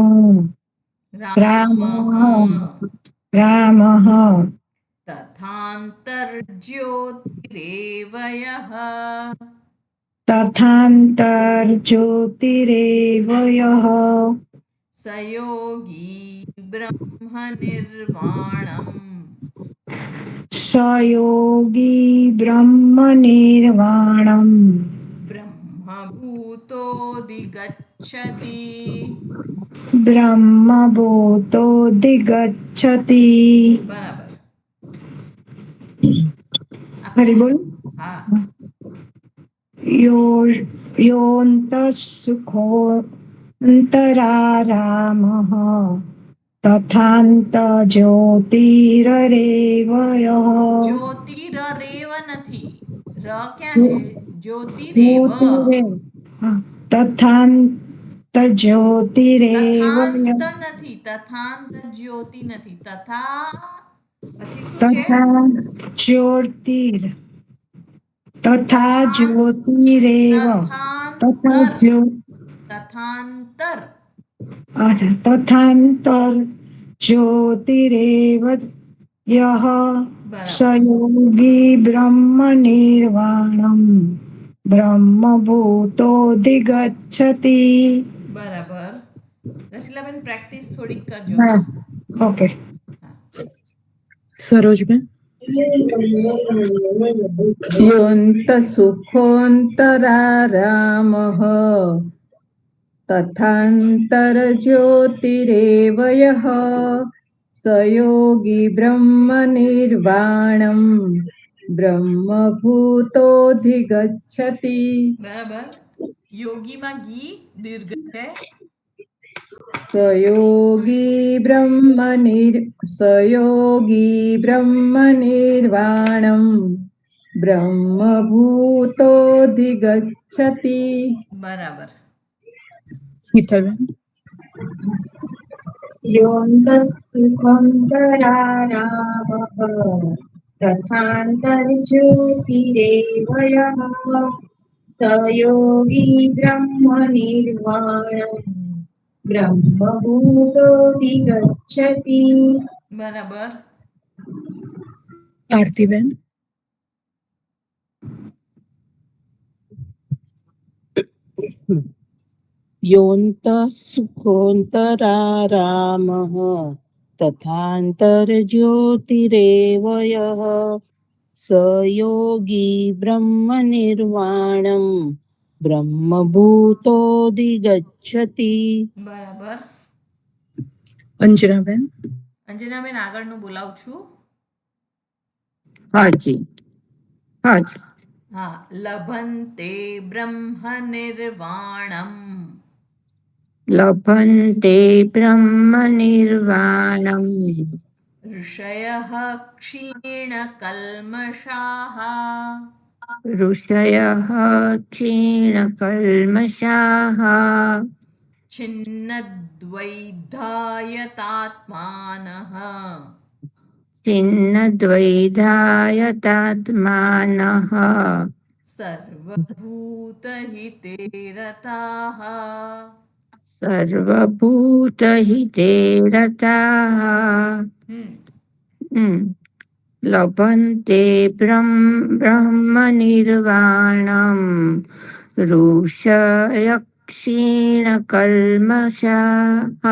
Speaker 9: रामः
Speaker 1: તથાંતર્જ્યોતિરેવ યઃ
Speaker 9: तथान्तर्ज्योतिरेव यः
Speaker 1: સ યોગી બ્રહ્મ નિર્વાણમ
Speaker 9: स योगी ब्रह्मनिर्वाणं
Speaker 1: બ્રહ્મભૂતોધિગચ્છતિ.
Speaker 9: ब्रह्मभूतोऽधिगच्छति.
Speaker 1: બરાબર.
Speaker 9: हरि बोल.
Speaker 1: હા,
Speaker 9: योऽन्तः सुखोऽन्तरारामः तथान्तज्योतिरेव यः
Speaker 1: જ્યોતિરેવ નથી, ર ક્યાં છે? જ્યોતિરેવ.
Speaker 9: तथान्तज्योतिरेव
Speaker 1: તથાંત નથી, તથાંત જ્યોતિ નથી, તથા પછી શું છે?
Speaker 9: तथा ज्योतिरेव
Speaker 1: તથાંતર.
Speaker 9: तथान्तर ज्योतिरेव यः स योगी ब्रह्मनिर्वाणं ब्रह्मभूतोऽधिगच्छति.
Speaker 1: બરાબર. રસીલાબેન પ્રેક્ટિસ થોડીક કરજો.
Speaker 9: ओके.
Speaker 11: સરોજબેન.
Speaker 10: योऽन्तः सुखोऽन्तरारामः तथान्तर्ज्योतिरेव यः स योगी ब्रह्मनिर्वाणं ब्रह्मभूतोऽधिगच्छति.
Speaker 1: બરાબર. યોગીમાં ગી દીર્ઘ છે.
Speaker 10: स योगी ब्रह्मनिर्वाणं ब्रह्मभूतोऽधिगच्छति.
Speaker 1: બરાબર.
Speaker 11: શીતલબેન.
Speaker 2: योऽन्तः सुखोऽन्तरारामः तथान्तर्ज्योतिरेव यः स योगी ब्रह्मनिर्वाणं ब्रह्मभूतोऽधिगच्छति.
Speaker 1: બરાબર.
Speaker 11: આરતીબેન.
Speaker 6: योऽन्तः सुखोऽन्तरारामः तथान्तर्ज्योतिरेव यः स योगी ब्रह्मनिर्वाणं ब्रह्मभूतोऽधिगच्छति.
Speaker 1: બરાબર.
Speaker 11: અંજનાબેન.
Speaker 1: અંજનાબેન આગળનું બોલાવું છું.
Speaker 6: હાજી.
Speaker 5: હા
Speaker 1: હા, લભન્તે બ્રહ્મ નિર્વાણમ.
Speaker 5: લભન્તે બ્રહ્મ નિર્વાણમ
Speaker 1: ઋષયઃ ક્ષીણકલ્મષાઃ.
Speaker 5: ઋષયઃ ક્ષીણકલ્મષાઃ
Speaker 1: છિન્નદ્વૈધાયતાત્માનઃ.
Speaker 5: छिन्नद्वैधायतात्मानः
Speaker 1: સર્વભૂતહિતે રતાઃ.
Speaker 5: सर्वभूतहिते रताः लभन्ते ब्रह्मनिर्वाणम् ऋषयक्षीणकल्मषाः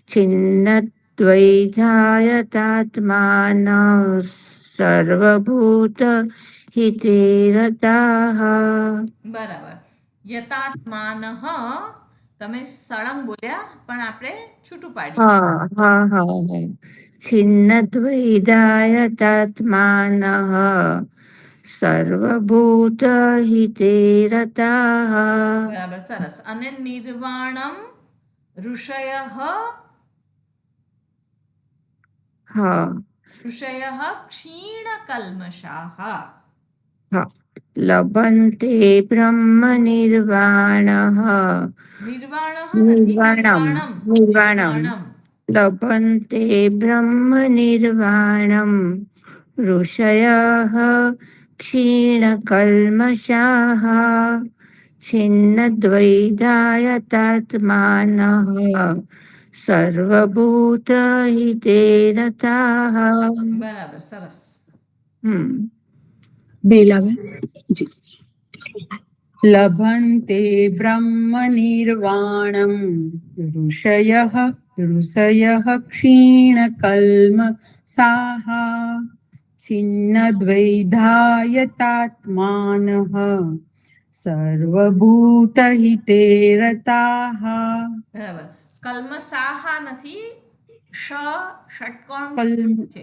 Speaker 5: छिन्नद्वैधायतात्मानः सर्वभूतहिते रताः.
Speaker 1: બરાબર. યતાત્માનઃ તમે સળંગ બોલ્યા, પણ આપણે છૂટું પાડ્યું.
Speaker 5: હા. छिन्नद्वैधायतात्मानः सर्वभूतहिते रताः.
Speaker 1: બરાબર, સરસ. અને નિર્વાણમ ઋષયઃ ઋષયઃ ક્ષીણકલ્મષાઃ.
Speaker 5: લભન્તે બ્રહ્મનિર્વાણઃ નિર્વાણમ લભન્તે બ્રહ્મનિર્વાણમ ઋષયઃ ક્ષીણકલ્મષાઃ छिन्नद्वैधायतात्मानः सर्वभूतहिते रताः.
Speaker 1: બરાબર, સરસ.
Speaker 11: બેલાબેન. લભન્તે બ્રહ્મ નિર્વાણમ ઋષયઃ ક્ષીણકલ્મષાઃ છિન્નદ્વૈધાયતાત્માનઃ સર્વભૂતહિતે રતાઃ.
Speaker 1: બરાબર. કલ્મષાઃ નથી, ષટકોણ છે.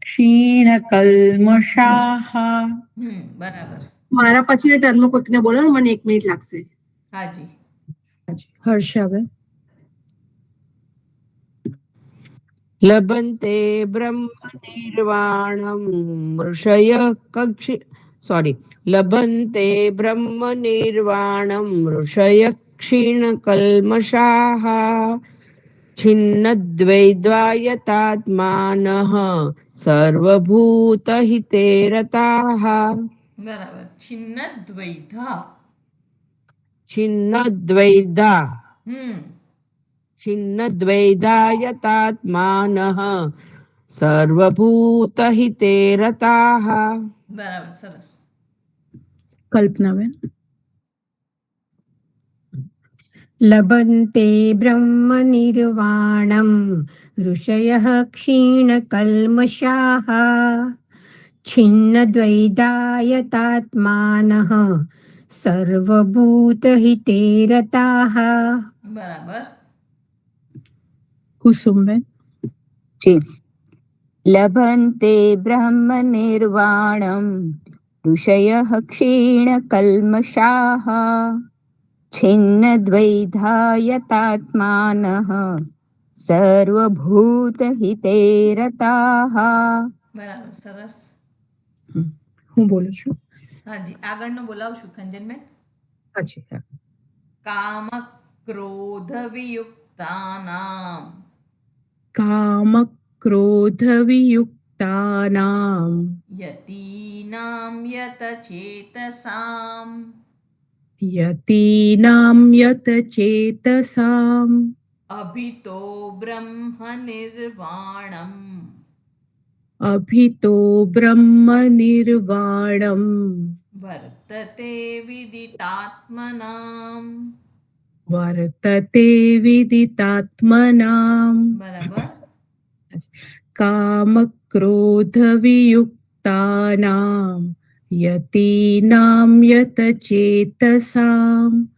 Speaker 11: ક્ષીણકલ્મષાઃ.
Speaker 1: બરાબર.
Speaker 4: મારા પછીના ટર્મમાં કોઈકને બોલો ને, મને 1 મિનિટ લાગશે.
Speaker 1: હાજી.
Speaker 11: હર્ષાબેન.
Speaker 6: લભન્તે બ્રહ્મ નિર્વાણમ લભન્તે બ્રહ્મ નિર્વાણમ ઋષય ક્ષીણકલ્મષાઃ છિન્નદ્વૈધાયતાત્માનઃ સર્વભૂતહિતે રતાઃ.
Speaker 1: બરાબર. છિન્નદ્વૈધા.
Speaker 6: છિન્નદ્વૈધાયતાત્માનઃ સર્વભૂતહિતે રતાઃ.
Speaker 1: બરાબર, સરસ.
Speaker 11: કલ્પનાબેન.
Speaker 7: લભન્તે બ્રહ્મનિર્વાણમ ઋષયઃ ક્ષીણકલ્મષાઃ છિન્નદ્વૈધાયતાત્માનઃ સર્વભૂતહિતે રતાઃ.
Speaker 1: બરાબર.
Speaker 11: કુસુમબેન.
Speaker 8: લભન્તે બ્રહ્મ નિર્વાણમ ઋષયઃ ક્ષીણકલ્મષાઃ છિન્નદ્વૈધાયતાત્માનઃ સર્વભૂતહિતે રતાઃ.
Speaker 1: બરાબર, સરસ.
Speaker 11: હું બોલું છું.
Speaker 1: હાજી, આગળનો બોલાવશું ખંજનબેન.
Speaker 11: હાજી.
Speaker 1: કામ ક્રોધ વિયુક્તાનામ.
Speaker 11: કામ ક્રોધ વિયુક્તાનામ
Speaker 1: યતીનામ યત ચેતસામ.
Speaker 11: યતીનામ યત ચેતસામ
Speaker 1: અભિતો બ્રહ્મ નિર્વાણમ.
Speaker 11: અભિતો બ્રહ્મ નિર્વાણમ
Speaker 1: વર્તતે વિદિતાત્મનામ.
Speaker 11: વર્તતે વિદિતાત્મનામ.
Speaker 1: બરાબર.
Speaker 11: કામ ક્રોધ વિયુક્તાનામ યતીનામ યત ચેતસામ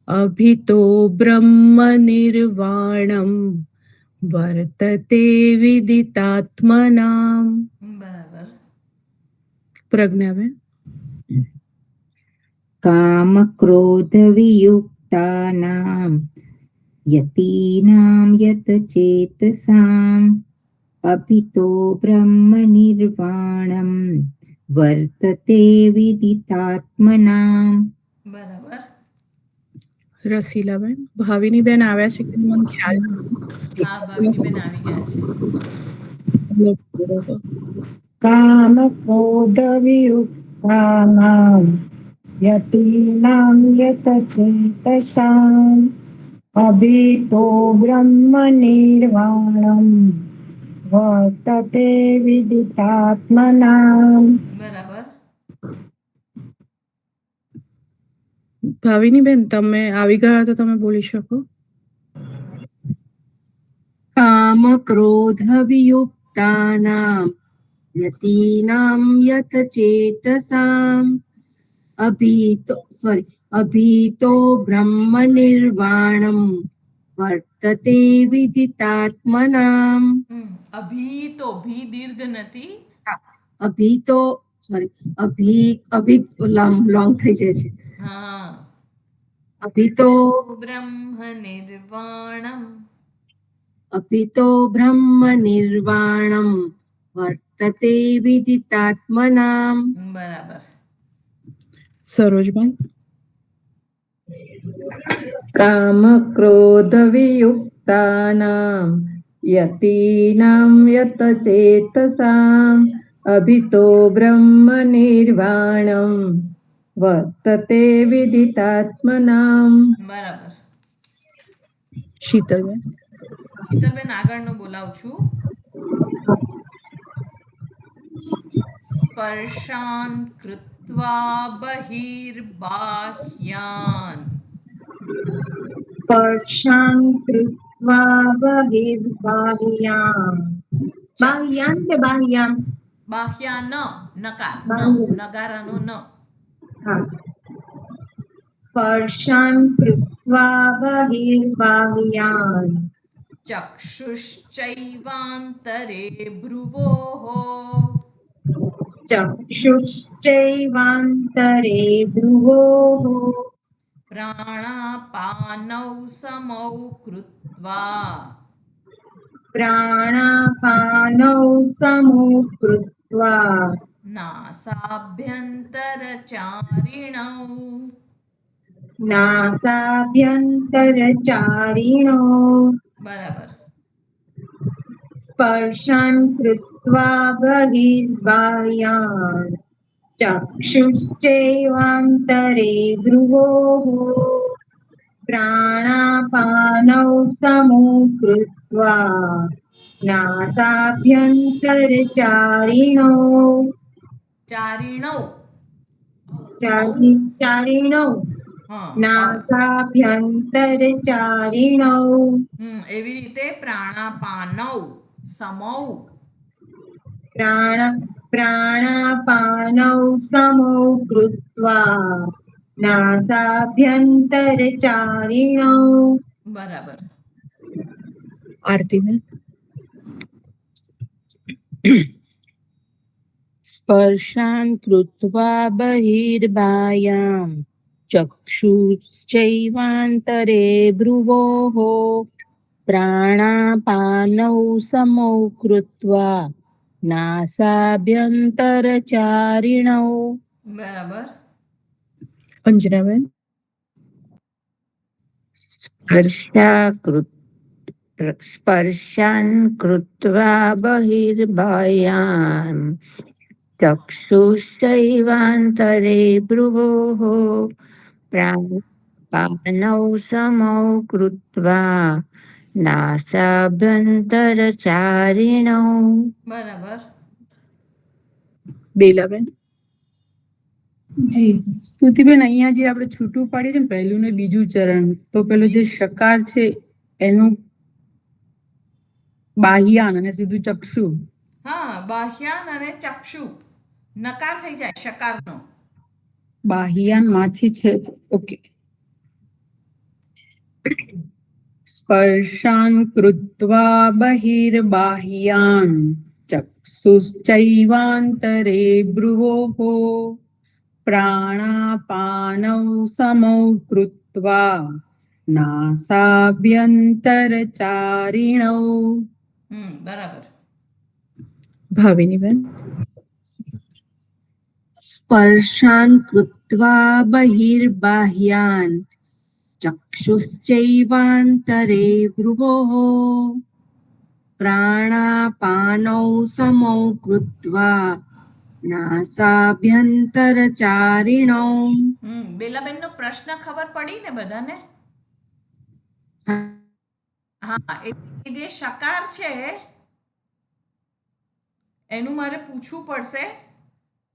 Speaker 11: અભિતો બ્રહ્મ નિર્વાણમ વર્તતે વિદિતાત્મનામ.
Speaker 1: બરાબર.
Speaker 11: પ્રજ્ઞાબેન.
Speaker 8: कामक्रोधवियुक्तानां यतीनां यतचेतसाम् अभितो ब्रह्मनिर्वाणं वर्तते विदितात्मनाम्.
Speaker 1: બરાબર.
Speaker 11: રસીલાબેન. ભાવિની બેન આવ્યા છે કે મને ખ્યાલ
Speaker 1: હા, ભાવિનીબેન આવી ગયા છે.
Speaker 11: નથી.
Speaker 9: कामक्रोधवियुक्तानां यतीनां यतचेतसाम् अभितो ब्रह्मनिर्वाणं वर्तते विदितात्मनाम्.
Speaker 1: બરાબર.
Speaker 11: ભાવિની બેન તમે આવી ગયા તો તમે બોલી શકો.
Speaker 6: કામ ક્રોધ વિયુક્તાનામ યતીનામ યત ચેતસામ અભીતો બ્રહ્મ નિર્વાણમ વર્તતે વિદિતાત્મનામ.
Speaker 1: અભી તો ભી દીર્ઘ નથી.
Speaker 6: અભી લોંગ થઈ જાય છે.
Speaker 1: હા.
Speaker 6: અભીતો બ્રહ્મ નિર્વાણમ વર્તતે વિદિતાત્મનામ.
Speaker 1: બરાબર.
Speaker 11: સરોજબેન.
Speaker 10: કામ ક્રોધ વિયુક્તાનામ યતીનામ યત ચેતસામ અભિતો બ્રહ્મ નિર્વાણમ વર્તતે વિદિતાત્મનામ.
Speaker 1: બરાબર.
Speaker 11: શીતલબેન.
Speaker 1: શીતલબેન આગળનો બોલાવું છું. સ્પર્શાન કૃત્વા બહિર્બાહ્યાન.
Speaker 2: સ્પર્શાન કૃત્વા બહિર્બાહ્યાન. બાહ્યાન કે બાહ્યાન?
Speaker 1: બાહ્યાન નકાર ન નગારાનો ન.
Speaker 2: હા. સ્પર્શાન કૃત્વા બહિર્બાહ્યાન
Speaker 1: ચક્ષુશ્ચૈવાંતરે ભ્રુવોઃ.
Speaker 2: ચક્ષુશ્ચૈવાંતરે ભ્રુવોઃ
Speaker 1: પ્રાણાપાનૌ સમૌ કૃત્વા.
Speaker 2: પ્રાણાપાનૌ સમો કૃત્વા
Speaker 1: નાસાભ્યંતરચારિણૌ.
Speaker 2: નાસાભ્યંતરચારિણો.
Speaker 1: બરાબર.
Speaker 2: સ્પર્શાન કૃત્વા બહિર્બાહ્યાન ચક્ષુશ્ચૈવાંતરે ભ્રુવોઃ પ્રાણાપાનૌ સમો કૃત્વા નાસાભ્યંતરચારિણો.
Speaker 1: ચારિણૌ.
Speaker 2: ચારિણો. નાસાભ્યંતરચારિણો.
Speaker 1: એવી રીતે પ્રાણાપાનૌ સમૌ.
Speaker 2: પ્રાણાપાનૌ સમો કૃત્વા નાસાભ્યંતરચારિણો.
Speaker 1: બરાબર.
Speaker 11: આરતીબેન.
Speaker 6: સ્પર્શાન કૃત્વા બહિર્બાહ્યાન ચક્ષુશ્ચૈવાંતરે ભ્રુવોઃ પ્રાણાપાનૌ સમૌ કૃત્વા નાસાભ્યંતરચારિણૌ.
Speaker 1: બરાબર.
Speaker 11: અંજનાબેન.
Speaker 5: સ્પર્શાન કૃત્વા બહિર્બાહ્યાન ચક્ષુશ્ચૈવાંતરે ભ્રુવોઃ પ્રાણાપાનૌ સમૌ કૃત્વા નાસાભ્યંતરચારિણો.
Speaker 1: બરાબર.
Speaker 11: બેલાબેન. જી સ્તુતિબેન, અહીંયા જે આપણે છૂટું પાડીએ છે ને પહેલું ને બીજું ચરણ, તો પેલું જે શકાર છે એનું બાહ્યાન અને સીધું ચક્ષુ.
Speaker 1: હા, બાહ્યાન અને ચક્ષુ નકાર થઈ જાય શકારનો.
Speaker 11: બાહ્યાન માંથી છે. ઓકે. સ્પર્શાન કૃત્વા બહિર્બાહ્યાન ચક્ષુશ્ચૈવાંતરે ભ્રુવોઃ પ્રાણાપાનૌ સમૌ કૃત્વા નાસાભ્યંતરચારિણૌ.
Speaker 1: બરાબર.
Speaker 4: ભાવિની બેન.
Speaker 6: સ્પર્શાન કૃત્વા બહિર્બાહ્યાન ચક્ષુશ્ચૈવાંતરે ભ્રુવોઃ પ્રાણાપાનૌ સમૌ કૃત્વા નાસાભ્યંતરચારિણૌ.
Speaker 1: બેલાબેનનો પ્રશ્ન ખબર પડી ને બધાને? હા, એ જે શકાર છે એનું મારે પૂછવું પડશે.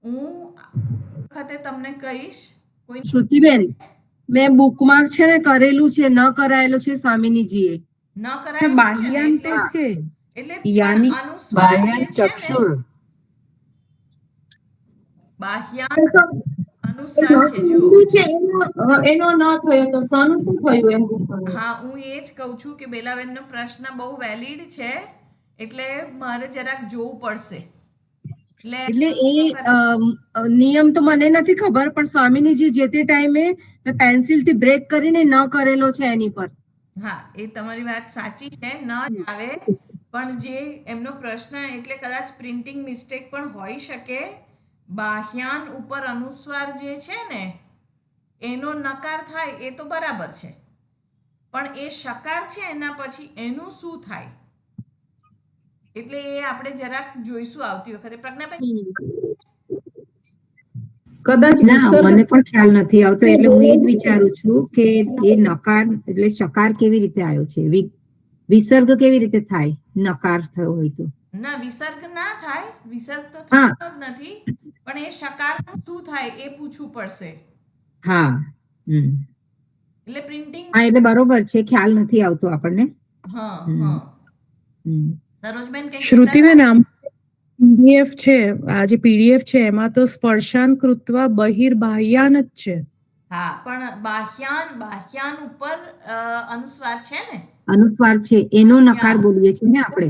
Speaker 1: હું વખતે તમને કહીશ. કોઈ
Speaker 6: શ્રુતિબેન, મેં બુકમાર્ક છે ને કરેલું છે, ન કરાયેલું છે સ્વામિનીજીએ.
Speaker 1: ન કરાય
Speaker 11: બાહ્યાન તો છે.
Speaker 1: એટલે
Speaker 11: યાની
Speaker 1: પણ અનુસ્વાર જે છે ને, બાહ્યાન અનુસ્વાર છે. જો
Speaker 2: છે એનો ન થયો તો સનું શું થયું એમ પૂછવાનું.
Speaker 1: હા, હું એ જ કહું છું કે બેલાબેનનો પ્રશ્ન બહુ વેલિડ છે, એટલે મારે જરાક જોવું પડશે.
Speaker 6: એટલે એ નિયમ તો મને નથી ખબર, પણ સ્વામિનીજી જે તે ટાઈમે મેં પેન્સિલથી બ્રેક કરીને ન કરેલો છે એની પર.
Speaker 1: હા, એ તમારી વાત સાચી છે, ન જ આવે. પણ જે એમનો પ્રશ્ન, એટલે કદાચ પ્રિન્ટિંગ મિસ્ટેક પણ હોઈ શકે. બાહ્યાન ઉપર અનુસ્વાર જે છે ને એનો નકાર થાય એ તો બરાબર છે, પણ એ શકાર છે એના પછી એનું શું થાય, એટલે એ આપણે જરાક જોઈશું આવતી વખતે. પ્રજ્ઞાબેન,
Speaker 10: કદાચ
Speaker 8: ના, મને પણ ખ્યાલ નથી આવતો, એટલે હું એ જ વિચારું છું કે એ નકાર એટલે શકાર કેવી રીતે આવ્યો છે, વિસર્ગ કેવી રીતે થાય નકાર થયો હોય તો?
Speaker 1: ના, વિસર્ગ ના થાય, વિસર્ગ તો થતો જ નથી, પણ એ શકારનું શું થાય એ પૂછવું પડશે.
Speaker 8: હા,
Speaker 1: એટલે પ્રિન્ટિંગ,
Speaker 8: હા, એટલે બરોબર છે, ખ્યાલ નથી આવતો આપણને.
Speaker 1: હા. સરોજબેન, કઈ
Speaker 4: શ્રુતિબેન, આમ પીડીએફ છે, આ જે પીડીએફ છે એમાં તો સ્પર્શાન કૃત્વા બહિર્બાહ્યાન જ છે.
Speaker 1: હા, પણ બાહ્યાન ઉપર અનુસ્વાર છે ને,
Speaker 8: અનુસ્વાર છે એનો નકાર બોલીએ છીએ ને આપણે.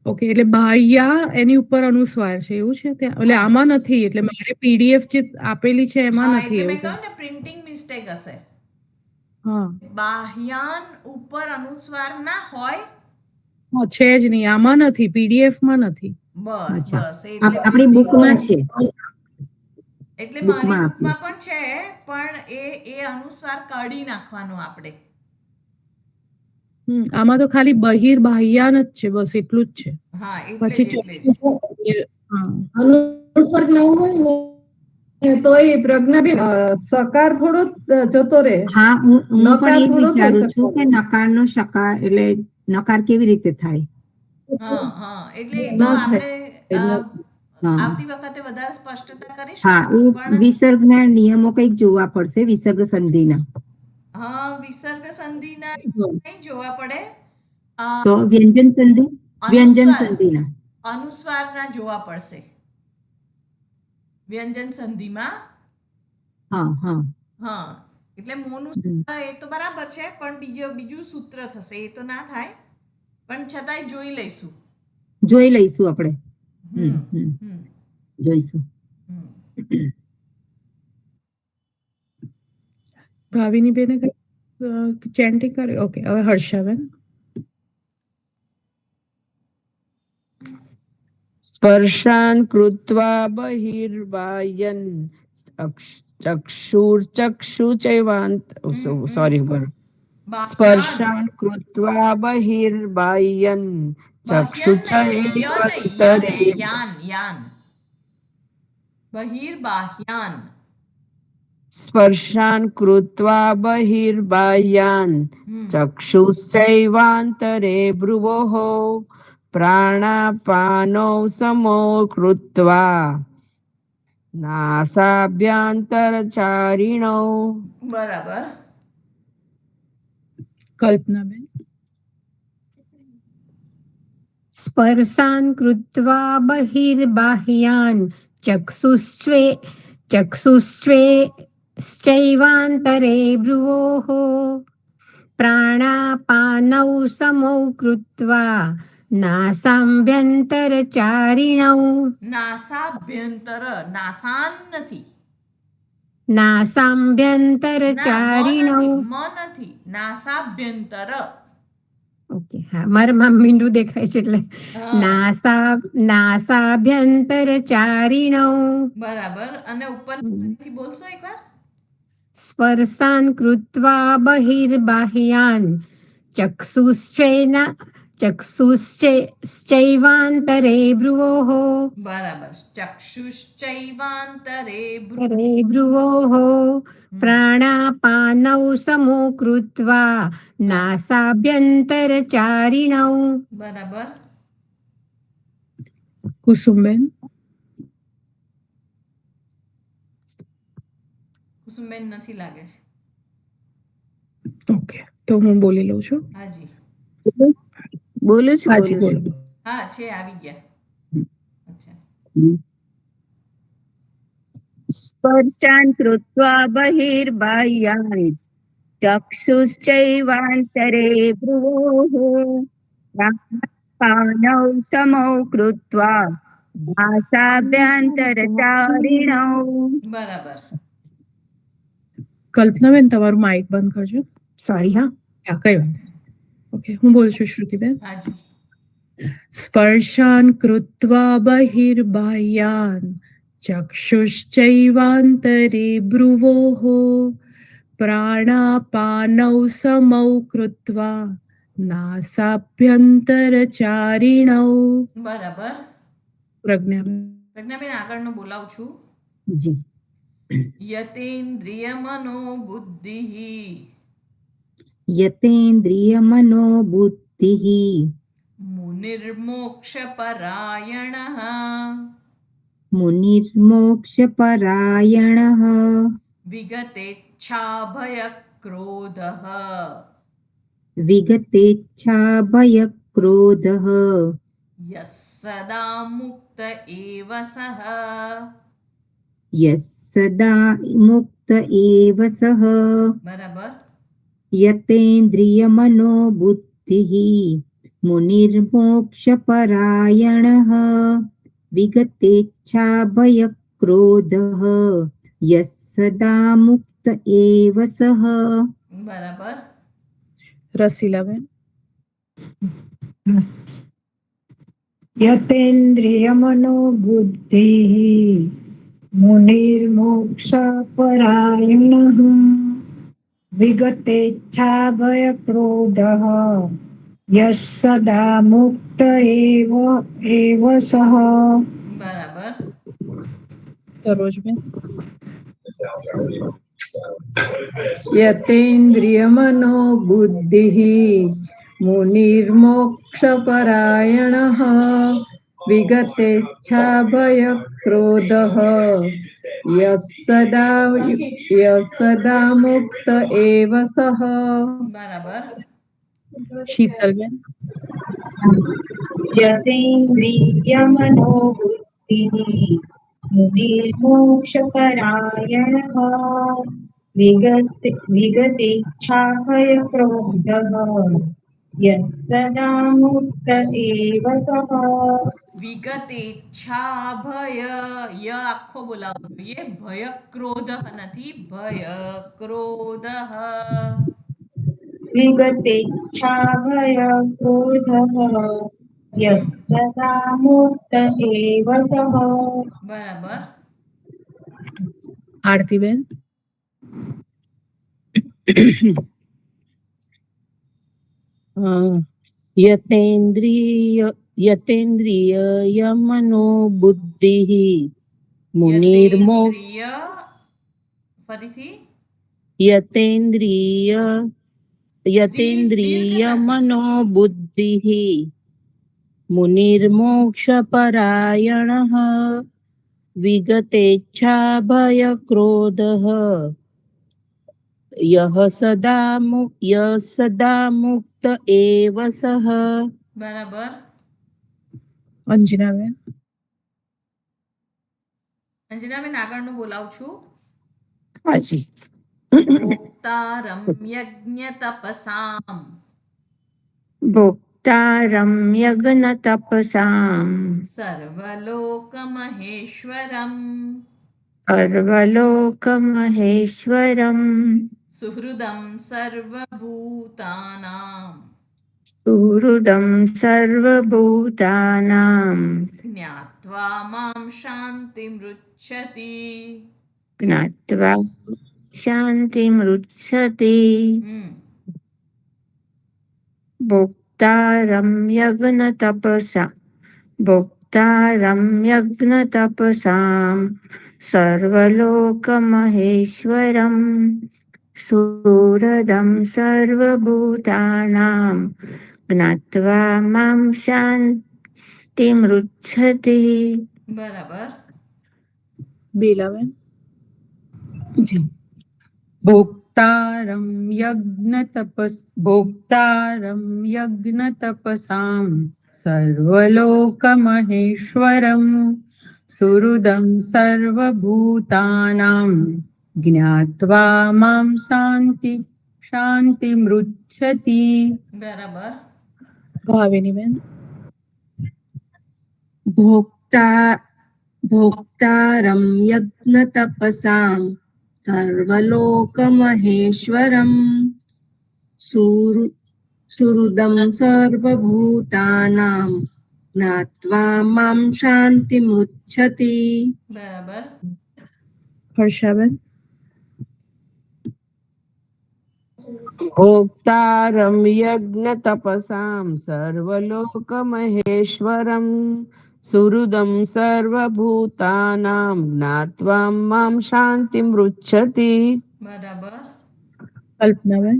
Speaker 4: ઓકે, એટલે બાહ્યા એની ઉપર અનુસ્વાર છે એવું છે ત્યાં, એટલે આમાં નથી. એટલે મારે પીડીએફ જે આપેલી છે એમાં નથી
Speaker 1: એટલે મેં
Speaker 4: એવું.
Speaker 1: કહ્યું ને પ્રિન્ટિંગ મિસ્ટેક હશે.
Speaker 4: હા,
Speaker 1: બાહ્યાન ઉપર અનુસ્વાર ના હોય,
Speaker 4: છે જ નહીં, આમાં નથી, પીડીએફ માં નથી.
Speaker 1: બસ
Speaker 8: અચ્છા,
Speaker 1: એટલે
Speaker 8: આપણી બુકમાં છે.
Speaker 1: એટલે મારી
Speaker 8: બુકમાં
Speaker 1: બુકમાં પણ છે, પણ એ અનુસ્વાર કાઢી નાખવાનો આપણે.
Speaker 4: આમાં તો ખાલી બહિર્બાહ્યાન જ છે, બસ એટલું જ છે.
Speaker 1: હા,
Speaker 4: પછી
Speaker 10: અનુસ્વાર ન હોય ને તો એ પ્રજ્ઞાબેન સકાર થોડો જતો રહે.
Speaker 8: હા, હું પણ
Speaker 10: નકાર
Speaker 8: એ જ
Speaker 10: થોડો થઈ
Speaker 8: વિચારું છું
Speaker 10: શકે.
Speaker 8: કે નકારનો શકાર એટલે નકાર કેવી રીતે થાય.
Speaker 1: હા, એટલે એ તો આપણે આવતી વખતે વધારે સ્પષ્ટતા કરીશું.
Speaker 8: હા, એ વિસર્ગના નિયમો કંઈક જોવા પડશે, વિસર્ગ સંધિના.
Speaker 1: હા, વિસર્ગ સંધિના નહીં જોવા પડે,
Speaker 8: તો વ્યંજન સંધિના
Speaker 1: અનુસ્વારના જોવા પડશે. વ્યંજન સંધિમાં હા, એટલે મોનું સૂત્ર એ તો બરાબર છે, પણ બીજું સૂત્ર થશે, એ તો ના થાય, પણ છતાંય જોઈ લઈશું
Speaker 8: આપણે. જોઈશું.
Speaker 4: ભાવિની બેને ચેન્ટિંગ કરે. ઓકે, હવે હર્ષાબેન.
Speaker 3: સ્પર્શાન કૃત્વા બહિર્બાહ્યન ચક્ષુર્ચક્ષુ ચૈવાંત સોરી સ્પર્શાન કૃત્વા બહિર્બાહ્યન ચક્ષુ
Speaker 1: બહિર્બાહ્યાન
Speaker 3: સ્પર્શાન કૃત્વા બહિર્બાહ્યાન ચક્ષુશ્ચૈવાંતરે ભ્રુવોઃ પ્રાણાપાનૌ સમો કૃત્વા નાસાભ્યંતરચારિણૌ.
Speaker 1: બરાબર.
Speaker 4: કલ્પનાબેન.
Speaker 7: સ્પર્શાન કૃત્વા બહિર્બાહ્યાન ચક્ષુશ્ચૈવાંતરે ભ્રુવોઃ પ્રાણાપાનૌ સમૌ કૃત્વા નાસાભ્યંતરચારિણૌ
Speaker 1: નાસાભ્યંતર, નાસાન નથી,
Speaker 7: નાસાભ્યંતરચારિણૌ.
Speaker 1: મ નથી, નાસાભ્યંતર.
Speaker 7: ઓકે, હા, મારા મીંડું દેખાય છે એટલે
Speaker 1: હા,
Speaker 7: નાસાભ્યંતરચારિણૌ.
Speaker 1: બરાબર. અને ઉપર ફરીથી બોલશો એકવાર?
Speaker 7: સ્પર્શાન કૃત્વા બહિર્બાહ્યાન ચક્ષુશ્ચૈવાંતરે ભ્રુવોઃ.
Speaker 1: બરાબર. ચક્ષુશ્ચૈવાંતરે
Speaker 7: રે ભ્રુવોઃ પ્રાણાપાનૌ સમો કૃત્વા નાસાભ્યંતરચારિણૌ.
Speaker 1: બરાબર.
Speaker 4: કુસુમબેન.
Speaker 1: કુસુમબેન નથી લાગે છે.
Speaker 4: ઓકે, તો હું બોલી લઉં છું.
Speaker 1: હાજી,
Speaker 8: બોલું છું
Speaker 4: હાજી બોલો.
Speaker 1: હા છે, આવી ગયા. અચ્છા,
Speaker 8: સ્પર્શાન કૃત્વા બહિર્બાહ્યાન ચક્ષુશ્ચૈવાંતરે ભ્રુવોઃ પ્રાણાપાનૌ સમૌ કૃત્વા નાસાભ્યંતરચારિણૌ.
Speaker 1: બરાબર.
Speaker 4: કલ્પનાબેન, તમારું માઇક બંધ કરજો.
Speaker 7: સોરી, હા.
Speaker 4: હા, કઈ વાત નહીં. ઓકે, હું બોલું છું શ્રુતિબેન.
Speaker 1: હાજી,
Speaker 4: સ્પર્શાન કૃત્વા બહિર્બાહ્યાન ચક્ષુશ્ચૈવાંતરે ભ્રુવોઃ પ્રાણાપાનૌ સમૌ કૃત્વા નાસાભ્યંતરચારિણૌ.
Speaker 1: બરાબર.
Speaker 4: પ્રજ્ઞાબેન.
Speaker 1: પ્રજ્ઞાબેન, આગળનું બોલાવું છું.
Speaker 8: જી.
Speaker 1: યતેન્દ્રિય મનો બુદ્ધિ
Speaker 8: યતેન્દ્રિય મનો બુદ્ધિઃ
Speaker 1: મુનિર્મોક્ષ પરાયણ
Speaker 8: મુનિર્મોક્ષ પરાયણઃ
Speaker 1: વિગતેચ્છા ભય ક્રોધ
Speaker 8: વિગતેચ્છા ભય ક્રોધઃ
Speaker 1: સદા મુક્ત એવ સહ.
Speaker 8: યસ સદા મુક્ત એવ સઃ
Speaker 1: બરાબર.
Speaker 8: યતેન્દ્રિય મનો બુદ્ધિઃ મુનિર્મોક્ષ પરાયણઃ વિગતેચ્છા ભય ક્રોધઃ યસ સદા મુક્ત એવ સઃ.
Speaker 1: બરાબર.
Speaker 4: રસીલાબેન.
Speaker 9: યતેન્દ્રિયમનો બુદ્ધિઃ મુનિર્મોક્ષ પરાયણઃ વિગતેચ્છા ભય ક્રોધઃ યસ સદા મુક્ત એવ સઃ.
Speaker 1: બરાબર.
Speaker 4: સરોજબેન.
Speaker 10: યતેન્દ્રિયમનો બુદ્ધિઃ મુનિર્મોક્ષપરાયણઃ વિગતેચ્છા ભય ક્રોધઃ યસદા મુક્ત એવ સઃ.
Speaker 1: બરાબર.
Speaker 4: શીતલબેન.
Speaker 2: યતેન્દ્રિયમનો બુદ્ધિઃ મુનિર્મોક્ષપરાયણઃ વિગતેચ્છા ભય ક્રોધઃ યસ સદા મુક્ત એવ સઃ.
Speaker 1: વિગતેચ્છા ભય, ય આખો બોલાવવો જોઈએ. ભય ક્રોધ નથી, ભય ક્રોધ.
Speaker 2: વિગતેચ્છા ભય ક્રોધઃ યસ સદા મુક્ત એવ સઃ.
Speaker 1: બરાબર.
Speaker 4: આરતીબેન.
Speaker 3: યતેન્દ્રિય મનો બુદ્ધિઃ મુનિર્મોક્ષ
Speaker 1: યતેન્દ્રિય, ફરીથી.
Speaker 3: યતેન્દ્રિય મનો બુદ્ધિઃ મુનિર્મોક્ષ પરાયણઃ વિગતેચ્છા ભય ક્રોધઃ યહ સદા મુક્ત એવ સઃ.
Speaker 1: બરાબર.
Speaker 4: અંજનાબેન.
Speaker 1: અંજનાબેન, આગળનું બોલાવું છું.
Speaker 5: હાજી.
Speaker 1: ભોક્તારમ યજ્ઞ તપસામ.
Speaker 5: ભોક્તારમ યજ્ઞ તપસામ
Speaker 1: સર્વલોકમહેશ્વરમ
Speaker 5: સર્વલોકમહેશ્વરમ
Speaker 1: સુહૃદમ સર્વભૂતાનામ
Speaker 5: સુહૃદમ સર્વભૂતાનામ
Speaker 1: જ્ઞાત્વા મામ શાંતિમૃચ્છતિ.
Speaker 5: જ્ઞાત્વા શાંતિમૃચ્છતિ. ભોક્તારમ યજ્ઞ તપસા ભોક્તારમ યજ્ઞ તપસામ સર્વલોકમહેશ્વરમ સુહૃદમ સર્વભૂતાનામ જ્ઞાત્વા મામ શાંતિમૃચ્છતિ.
Speaker 1: બરાબર.
Speaker 11: બેલાબેન જી. ભોક્તારમ યજ્ઞ તપસામ સર્વલોકમહેશ્વરમ સુહૃદમ સર્વભૂતાનામ જ્ઞાત્વા મામ શાંતિમૃચ્છતિ.
Speaker 1: બરાબર.
Speaker 11: ભાવિનીબેન
Speaker 6: ભોક્તારમ યજ્ઞ તપસામ સર્વલોકમહેશ્વરમ સુહૃદમ સર્વભૂતાનામ જ્ઞાત્વા મામ શાંતિમૃચ્છતિ.
Speaker 1: બરાબર.
Speaker 11: હર્ષાબેન
Speaker 3: ભોક્તારમ યજ્ઞ તપસામ સર્વલોકમહેશ્વરમ સુહૃદમ સર્વભૂતાનામ જ્ઞાત્વા મામ શાંતિમૃચ્છતિ.
Speaker 1: બરાબર.
Speaker 11: કલ્પનાબેન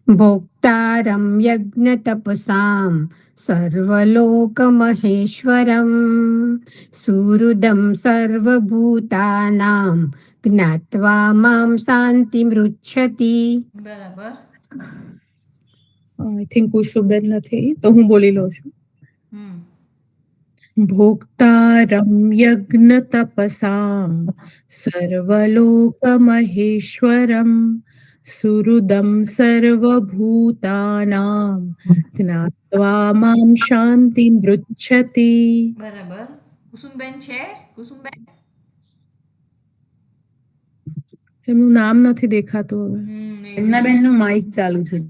Speaker 7: ભોક્તારમ યજ્ઞ તપસામ સર્વલોકમહેશ્વરમ સુહૃદમ સર્વભૂતાનામ જ્ઞાત્વા મામ શાંતિમૃચ્છતિ.
Speaker 1: બરાબર.
Speaker 11: આઈ થિંક કુસુબેન નથી તો હું બોલી લઉં છું. ભોક્તારમ યજ્ઞ તપસામ સર્વલોકમહેશ્વરમ સુહૃદમ સર્વભૂતાનામ જ્ઞાત્વા મામ શાંતિમૃચ્છતિ.
Speaker 1: બરાબર. કુસુમબેન છે? કુસુમબેન
Speaker 11: એમનું નામ નથી દેખાતું હવે.
Speaker 4: એમના બેનનું માઇક ચાલુ છે.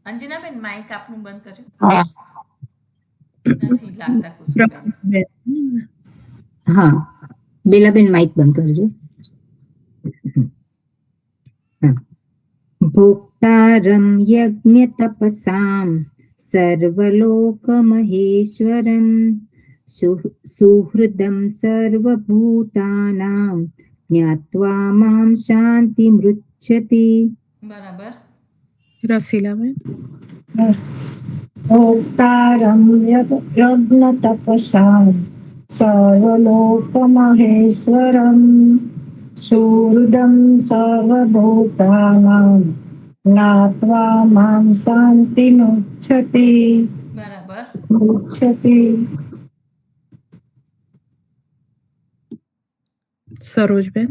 Speaker 1: અંજનાબેન માઇક આપનું બંધ કરજો. નથી લાગતા કુસુમબેન.
Speaker 8: હા, બેલાબેન માઇક બંધ કરજો. ભોક્તારમ યજ્ઞ તપસામ સર્વલોકમહેશ્વરમ સુહૃદમ સર્વભૂતાનામ જ્ઞાત્વા મામ શાંતિમૃચ્છતિ.
Speaker 1: બરાબર.
Speaker 11: રસીલાબેન
Speaker 9: ભોક્તારમ યજ્ઞ તપસામ સર્વલોકમહેશ્વરમ સુહૃદમ સર્વભૂતાનામ જ્ઞાત્વા મામ શાંતિમૃચ્છતિ.
Speaker 1: બરાબર.
Speaker 9: મૃચ્છતિ.
Speaker 11: સરોજબેન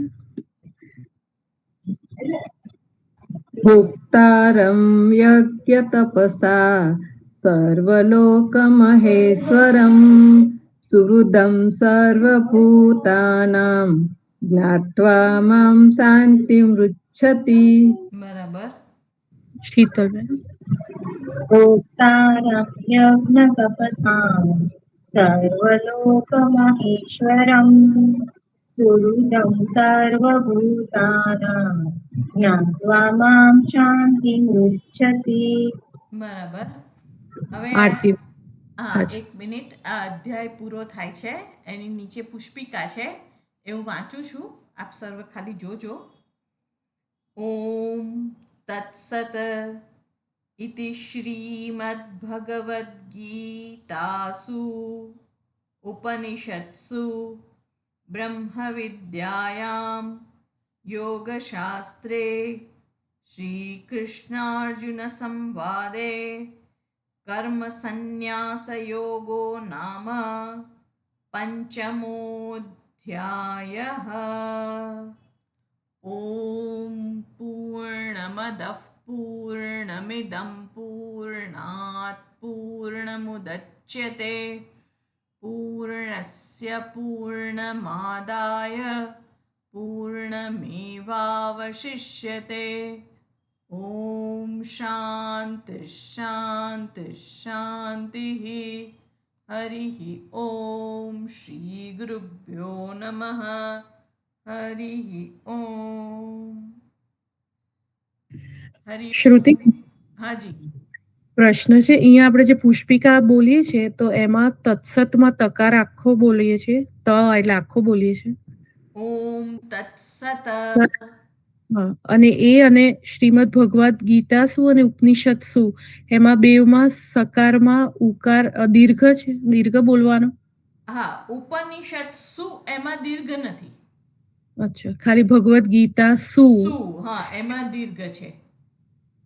Speaker 11: ભોક્તારમ યજ્ઞ તપસા સર્વલોકમહેશ્વરમ સુહૃદમ સર્વભૂતાનામ જ્ઞાત્વા મામ શાંતિમૃચ્છતિ.
Speaker 1: બરાબર.
Speaker 11: શીતલબેન
Speaker 2: ભોક્તારમ યજ્ઞ તપસામ સર્વલોકમહેશ્વરમ સુહૃદમ સર્વભૂતાનામ જ્ઞાત્વા મામ શાંતિમૃચ્છતિ.
Speaker 1: બરાબર. હવે
Speaker 11: આરતી
Speaker 1: હા, એક મિનિટ. આ અધ્યાય પૂરો થાય છે, એની નીચે પુષ્પિકા છે, એ હું વાંચું છું. આપ સર્વ ખાલી જોજો. ઓમ તત્સત ઇતિ શ્રીમદ્ભગવદ્ગીતાસુ ઉપનિષત્સુ બ્રહ્મવિદ્યાયામ યોગશાસ્ત્રે શ્રીકૃષ્ણાર્જુનસંવાદે કર્મસન્ન્યાસયોગો નામ પંચમોऽધ્યાયઃ. ઓમ પૂર્ણમદઃ પૂર્ણમિદં पूर्णमिदं पूर्णात् पूर्णमुदच्यते पूर्णस्य पूर्णमादाय पूर्णमेवावशिष्यते ॐ शान्ति शान्ति शान्तिः हरिः ॐ श्रीगुरुभ्यो नमः हरिः ॐ हरि
Speaker 4: શ્રુતિ
Speaker 1: हाँ जी
Speaker 4: પ્રશ્ન છે અહીંયા આપણે જે પુષ્પિકા બોલીએ છીએ તો એમાં તત્સતમાં તકાર આખો બોલીએ છીએ ત એટલે આખો બોલીએ છીએ
Speaker 1: ओम तत्सत
Speaker 4: હા અને અને શ્રીમદ ભગવદ ગીતા શું અને ઉપનિષદ શું એમાં બેવમાં સકારમાં ઉકાર દીર્ઘ છે દીર્ઘ બોલવાનો
Speaker 1: हाँ उपनिषद सु एमा दीर्घ નથી
Speaker 4: અચ્છા ખાલી ભગવદ ગીતા શું
Speaker 1: સુ હા એમાં દીર્ઘ છે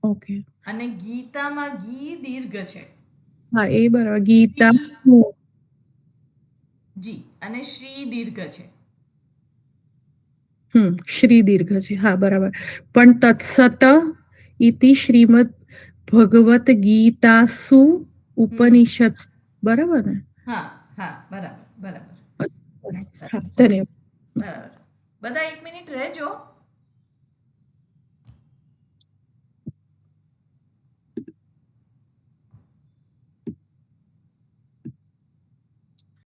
Speaker 4: ઓકે
Speaker 1: અને ગીતામાં ગી દીર્ઘ છે
Speaker 4: હા એ બરાબર ગીતા
Speaker 1: જી અને શ્રી દીર્ઘ છે
Speaker 4: શ્રી દીર્ઘ છે હા બરાબર પણ તત્સત ઇતિ શ્રીમદ ભગવત ગીતાસુ ઉપનિષદ બરાબર ને
Speaker 1: હા હા બરાબર બરાબર
Speaker 4: બસ બરાબર હા ધન્યવાદ
Speaker 1: બરાબર બધા 1 મિનિટ રહેજો